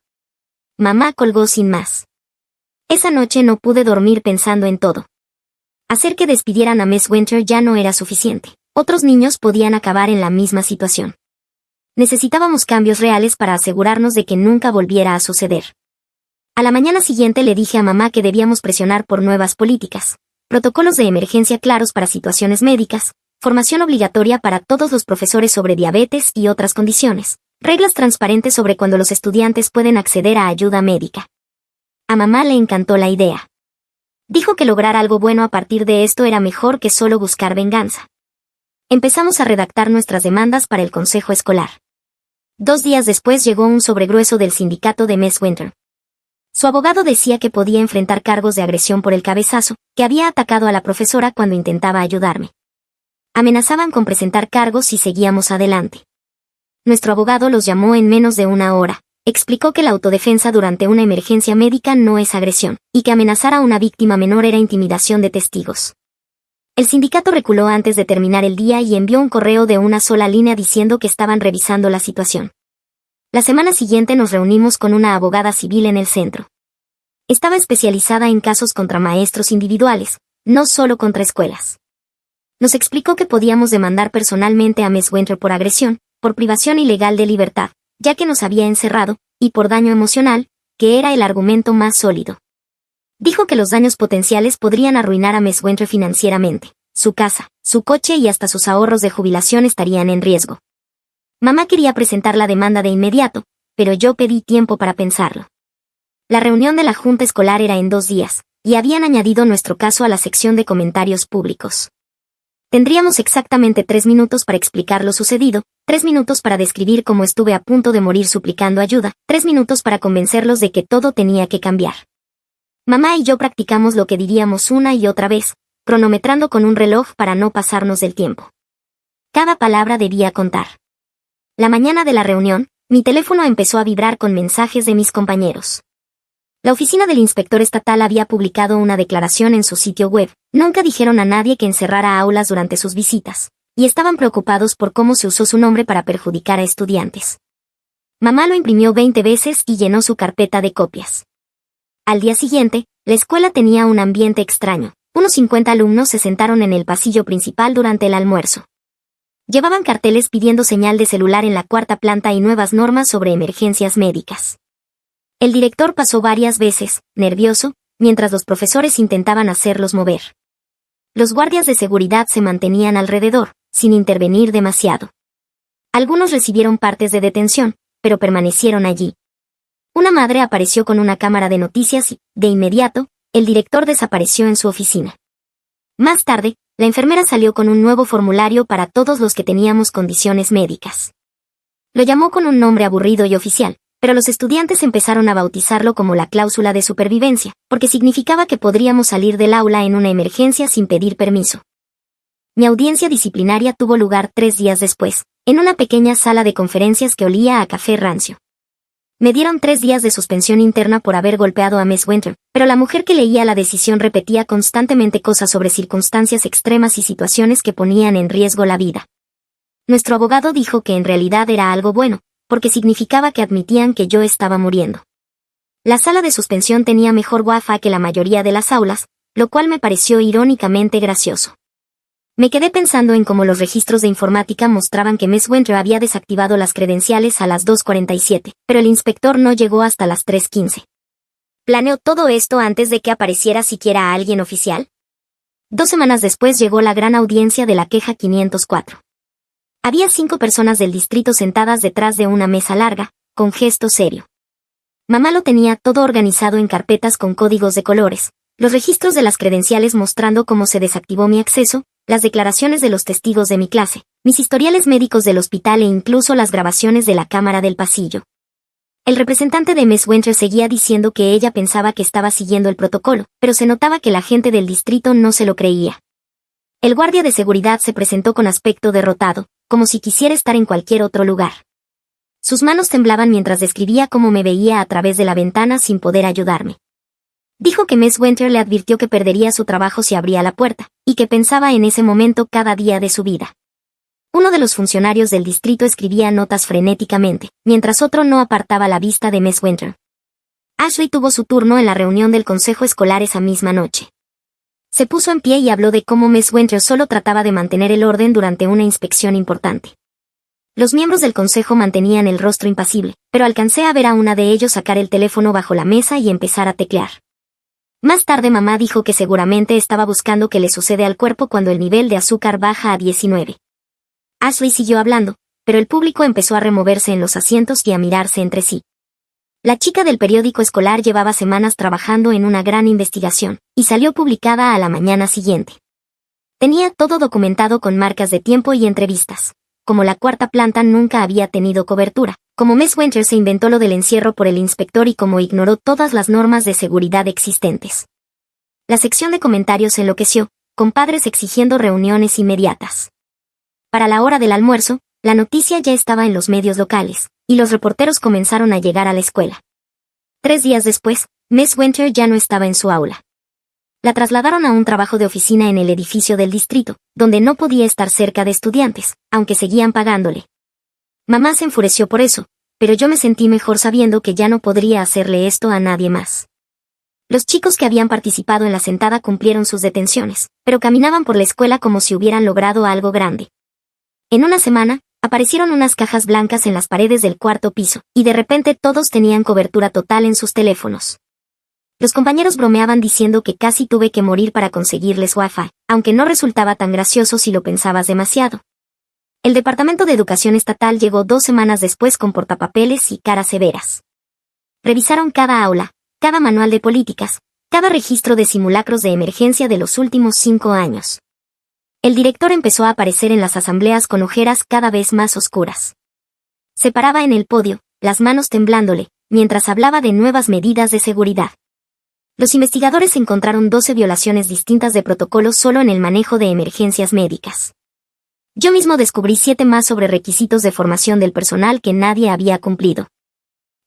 Mamá colgó sin más. Esa noche no pude dormir pensando en todo. Hacer que despidieran a Miss Winter ya no era suficiente. Otros niños podían acabar en la misma situación. Necesitábamos cambios reales para asegurarnos de que nunca volviera a suceder. A la mañana siguiente le dije a mamá que debíamos presionar por nuevas políticas, protocolos de emergencia claros para situaciones médicas, formación obligatoria para todos los profesores sobre diabetes y otras condiciones, reglas transparentes sobre cuando los estudiantes pueden acceder a ayuda médica. A mamá le encantó la idea. Dijo que lograr algo bueno a partir de esto era mejor que solo buscar venganza. Empezamos a redactar nuestras demandas para el consejo escolar. 2 días después llegó un sobregrueso del sindicato de Miss Winter. Su abogado decía que podía enfrentar cargos de agresión por el cabezazo, que había atacado a la profesora cuando intentaba ayudarme. Amenazaban con presentar cargos si seguíamos adelante. Nuestro abogado los llamó en menos de 1 hora. Explicó que la autodefensa durante una emergencia médica no es agresión, y que amenazar a una víctima menor era intimidación de testigos. El sindicato reculó antes de terminar el día y envió un correo de una sola línea diciendo que estaban revisando la situación. La semana siguiente nos reunimos con una abogada civil en el centro. Estaba especializada en casos contra maestros individuales, no solo contra escuelas. Nos explicó que podíamos demandar personalmente a Miss Winter por agresión, por privación ilegal de libertad, ya que nos había encerrado, y por daño emocional, que era el argumento más sólido. Dijo que los daños potenciales podrían arruinar a Miss Winter financieramente. Su casa, su coche y hasta sus ahorros de jubilación estarían en riesgo. Mamá quería presentar la demanda de inmediato, pero yo pedí tiempo para pensarlo. La reunión de la junta escolar era en 2 días, y habían añadido nuestro caso a la sección de comentarios públicos. Tendríamos exactamente 3 minutos para explicar lo sucedido, 3 minutos para describir cómo estuve a punto de morir suplicando ayuda, 3 minutos para convencerlos de que todo tenía que cambiar. Mamá y yo practicamos lo que diríamos una y otra vez, cronometrando con un reloj para no pasarnos del tiempo. Cada palabra debía contar. La mañana de la reunión, mi teléfono empezó a vibrar con mensajes de mis compañeros. La oficina del inspector estatal había publicado una declaración en su sitio web. Nunca dijeron a nadie que encerrara aulas durante sus visitas, y estaban preocupados por cómo se usó su nombre para perjudicar a estudiantes. Mamá lo imprimió 20 veces y llenó su carpeta de copias. Al día siguiente, la escuela tenía un ambiente extraño. Unos 50 alumnos se sentaron en el pasillo principal durante el almuerzo. Llevaban carteles pidiendo señal de celular en la 4ª planta y nuevas normas sobre emergencias médicas. El director pasó varias veces, nervioso, mientras los profesores intentaban hacerlos mover. Los guardias de seguridad se mantenían alrededor, sin intervenir demasiado. Algunos recibieron partes de detención, pero permanecieron allí. Una madre apareció con una cámara de noticias y, de inmediato, el director desapareció en su oficina. Más tarde, la enfermera salió con un nuevo formulario para todos los que teníamos condiciones médicas. Lo llamó con un nombre aburrido y oficial, pero los estudiantes empezaron a bautizarlo como la cláusula de supervivencia, porque significaba que podríamos salir del aula en una emergencia sin pedir permiso. Mi audiencia disciplinaria tuvo lugar 3 días después, en una pequeña sala de conferencias que olía a café rancio. Me dieron 3 días de suspensión interna por haber golpeado a Miss Winter, pero la mujer que leía la decisión repetía constantemente cosas sobre circunstancias extremas y situaciones que ponían en riesgo la vida. Nuestro abogado dijo que en realidad era algo bueno, porque significaba que admitían que yo estaba muriendo. La sala de suspensión tenía mejor Wi-Fi que la mayoría de las aulas, lo cual me pareció irónicamente gracioso. Me quedé pensando en cómo los registros de informática mostraban que Miss Winter había desactivado las credenciales a las 2:47, pero el inspector no llegó hasta las 3:15. ¿Planeó todo esto antes de que apareciera siquiera alguien oficial? 2 semanas después llegó la gran audiencia de la queja 504. Había 5 personas del distrito sentadas detrás de una mesa larga, con gesto serio. Mamá lo tenía todo organizado en carpetas con códigos de colores, los registros de las credenciales mostrando cómo se desactivó mi acceso, las declaraciones de los testigos de mi clase, mis historiales médicos del hospital e incluso las grabaciones de la cámara del pasillo. El representante de Miss Winter seguía diciendo que ella pensaba que estaba siguiendo el protocolo, pero se notaba que la gente del distrito no se lo creía. El guardia de seguridad se presentó con aspecto derrotado, como si quisiera estar en cualquier otro lugar. Sus manos temblaban mientras describía cómo me veía a través de la ventana sin poder ayudarme. Dijo que Miss Winter le advirtió que perdería su trabajo si abría la puerta, y que pensaba en ese momento cada día de su vida. Uno de los funcionarios del distrito escribía notas frenéticamente, mientras otro no apartaba la vista de Miss Winter. Ashley tuvo su turno en la reunión del consejo escolar esa misma noche. Se puso en pie y habló de cómo Miss Winter solo trataba de mantener el orden durante una inspección importante. Los miembros del consejo mantenían el rostro impasible, pero alcancé a ver a una de ellos sacar el teléfono bajo la mesa y empezar a teclear. Más tarde mamá dijo que seguramente estaba buscando qué le sucede al cuerpo cuando el nivel de azúcar baja a 19. Ashley siguió hablando, pero el público empezó a removerse en los asientos y a mirarse entre sí. La chica del periódico escolar llevaba semanas trabajando en una gran investigación, y salió publicada a la mañana siguiente. Tenía todo documentado con marcas de tiempo y entrevistas. Como la cuarta planta nunca había tenido cobertura, como Miss Winter se inventó lo del encierro por el inspector y como ignoró todas las normas de seguridad existentes. La sección de comentarios enloqueció, con padres exigiendo reuniones inmediatas. Para la hora del almuerzo, la noticia ya estaba en los medios locales, y los reporteros comenzaron a llegar a la escuela. 3 días después, Miss Winter ya no estaba en su aula. La trasladaron a un trabajo de oficina en el edificio del distrito, donde no podía estar cerca de estudiantes, aunque seguían pagándole. Mamá se enfureció por eso, pero yo me sentí mejor sabiendo que ya no podría hacerle esto a nadie más. Los chicos que habían participado en la sentada cumplieron sus detenciones, pero caminaban por la escuela como si hubieran logrado algo grande. En una semana, aparecieron unas cajas blancas en las paredes del cuarto piso, y de repente todos tenían cobertura total en sus teléfonos. Los compañeros bromeaban diciendo que casi tuve que morir para conseguirles Wi-Fi, aunque no resultaba tan gracioso si lo pensabas demasiado. El Departamento de Educación Estatal llegó 2 semanas después con portapapeles y caras severas. Revisaron cada aula, cada manual de políticas, cada registro de simulacros de emergencia de los últimos 5 años. El director empezó a aparecer en las asambleas con ojeras cada vez más oscuras. Se paraba en el podio, las manos temblándole, mientras hablaba de nuevas medidas de seguridad. Los investigadores encontraron 12 violaciones distintas de protocolos solo en el manejo de emergencias médicas. Yo mismo descubrí 7 más sobre requisitos de formación del personal que nadie había cumplido.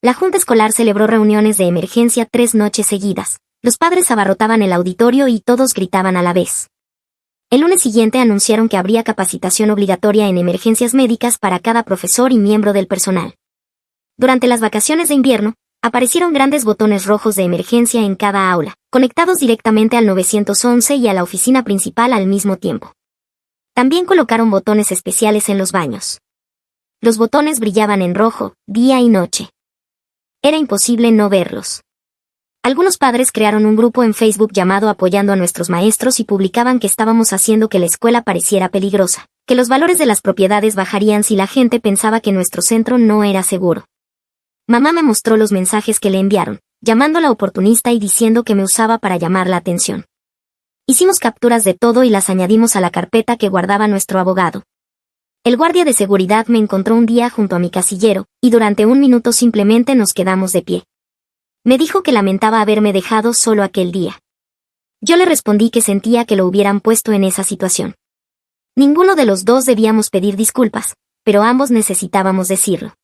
La Junta Escolar celebró reuniones de emergencia 3 noches seguidas. Los padres abarrotaban el auditorio y todos gritaban a la vez. El lunes siguiente anunciaron que habría capacitación obligatoria en emergencias médicas para cada profesor y miembro del personal. Durante las vacaciones de invierno, aparecieron grandes botones rojos de emergencia en cada aula, conectados directamente al 911 y a la oficina principal al mismo tiempo. También colocaron botones especiales en los baños. Los botones brillaban en rojo, día y noche. Era imposible no verlos. Algunos padres crearon un grupo en Facebook llamado Apoyando a nuestros maestros y publicaban que estábamos haciendo que la escuela pareciera peligrosa, que los valores de las propiedades bajarían si la gente pensaba que nuestro centro no era seguro. Mamá me mostró los mensajes que le enviaron, llamándola oportunista y diciendo que me usaba para llamar la atención. Hicimos capturas de todo y las añadimos a la carpeta que guardaba nuestro abogado. El guardia de seguridad me encontró un día junto a mi casillero, y durante 1 minuto simplemente nos quedamos de pie. Me dijo que lamentaba haberme dejado solo aquel día. Yo le respondí que sentía que lo hubieran puesto en esa situación. Ninguno de los dos debíamos pedir disculpas, pero ambos necesitábamos decirlo.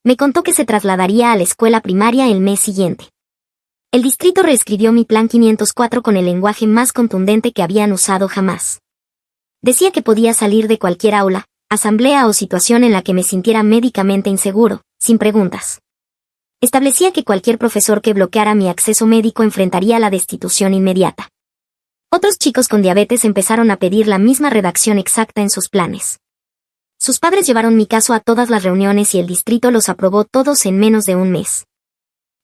Me contó que se trasladaría a la escuela primaria el mes siguiente. El distrito reescribió mi plan 504 con el lenguaje más contundente que habían usado jamás. Decía que podía salir de cualquier aula, asamblea o situación en la que me sintiera médicamente inseguro, sin preguntas. Establecía que cualquier profesor que bloqueara mi acceso médico enfrentaría la destitución inmediata. Otros chicos con diabetes empezaron a pedir la misma redacción exacta en sus planes. Sus padres llevaron mi caso a todas las reuniones y el distrito los aprobó todos en menos de 1 mes.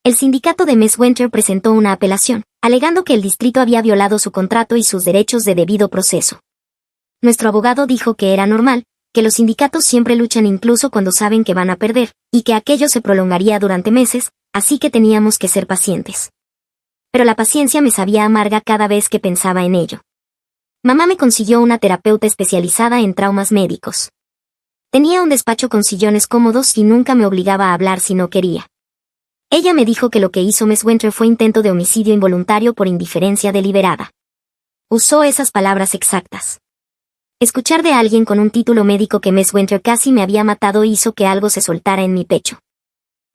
El sindicato de Miss Winter presentó una apelación, alegando que el distrito había violado su contrato y sus derechos de debido proceso. Nuestro abogado dijo que era normal, que los sindicatos siempre luchan incluso cuando saben que van a perder, y que aquello se prolongaría durante meses, así que teníamos que ser pacientes. Pero la paciencia me sabía amarga cada vez que pensaba en ello. Mamá me consiguió una terapeuta especializada en traumas médicos. Tenía un despacho con sillones cómodos y nunca me obligaba a hablar si no quería. Ella me dijo que lo que hizo Miss Winter fue intento de homicidio involuntario por indiferencia deliberada. Usó esas palabras exactas. Escuchar de alguien con un título médico que Miss Winter casi me había matado hizo que algo se soltara en mi pecho.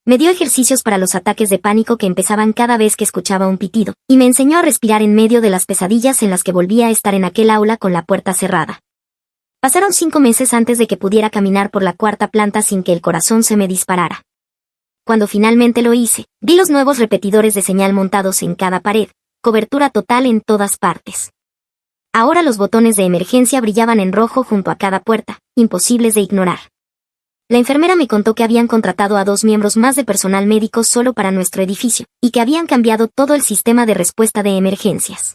Me dio ejercicios para los ataques de pánico que empezaban cada vez que escuchaba un pitido, y me enseñó a respirar en medio de las pesadillas en las que volvía a estar en aquel aula con la puerta cerrada. Pasaron 5 meses antes de que pudiera caminar por la 4ª planta sin que el corazón se me disparara. Cuando finalmente lo hice, vi los nuevos repetidores de señal montados en cada pared, cobertura total en todas partes. Ahora los botones de emergencia brillaban en rojo junto a cada puerta, imposibles de ignorar. La enfermera me contó que habían contratado a 2 miembros más de personal médico solo para nuestro edificio, y que habían cambiado todo el sistema de respuesta de emergencias.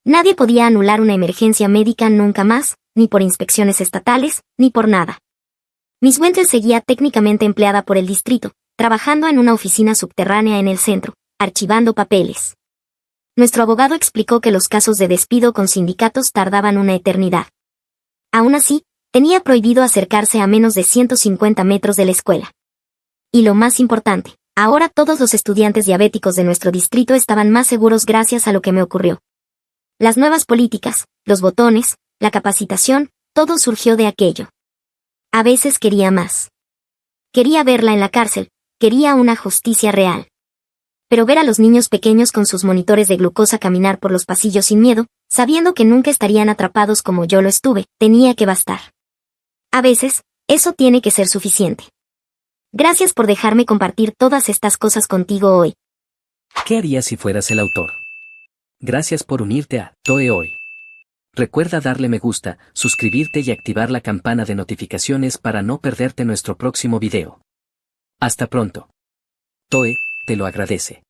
Nadie podía anular una emergencia médica nunca más, ni por inspecciones estatales, ni por nada. Miss Wendell seguía técnicamente empleada por el distrito, trabajando en una oficina subterránea en el centro, archivando papeles. Nuestro abogado explicó que los casos de despido con sindicatos tardaban una eternidad. Aún así, tenía prohibido acercarse a menos de 150 metros de la escuela. Y lo más importante, ahora todos los estudiantes diabéticos de nuestro distrito estaban más seguros gracias a lo que me ocurrió. Las nuevas políticas, los botones, la capacitación, todo surgió de aquello. A veces quería más. Quería verla en la cárcel, quería una justicia real. Pero ver a los niños pequeños con sus monitores de glucosa caminar por los pasillos sin miedo, sabiendo que nunca estarían atrapados como yo lo estuve, tenía que bastar. A veces, eso tiene que ser suficiente. Gracias por dejarme compartir todas estas cosas contigo hoy. ¿Qué harías si fueras el autor? Gracias por unirte a Toe Hoy. Recuerda darle me gusta, suscribirte y activar la campana de notificaciones para no perderte nuestro próximo video. Hasta pronto. Toe, te lo agradece.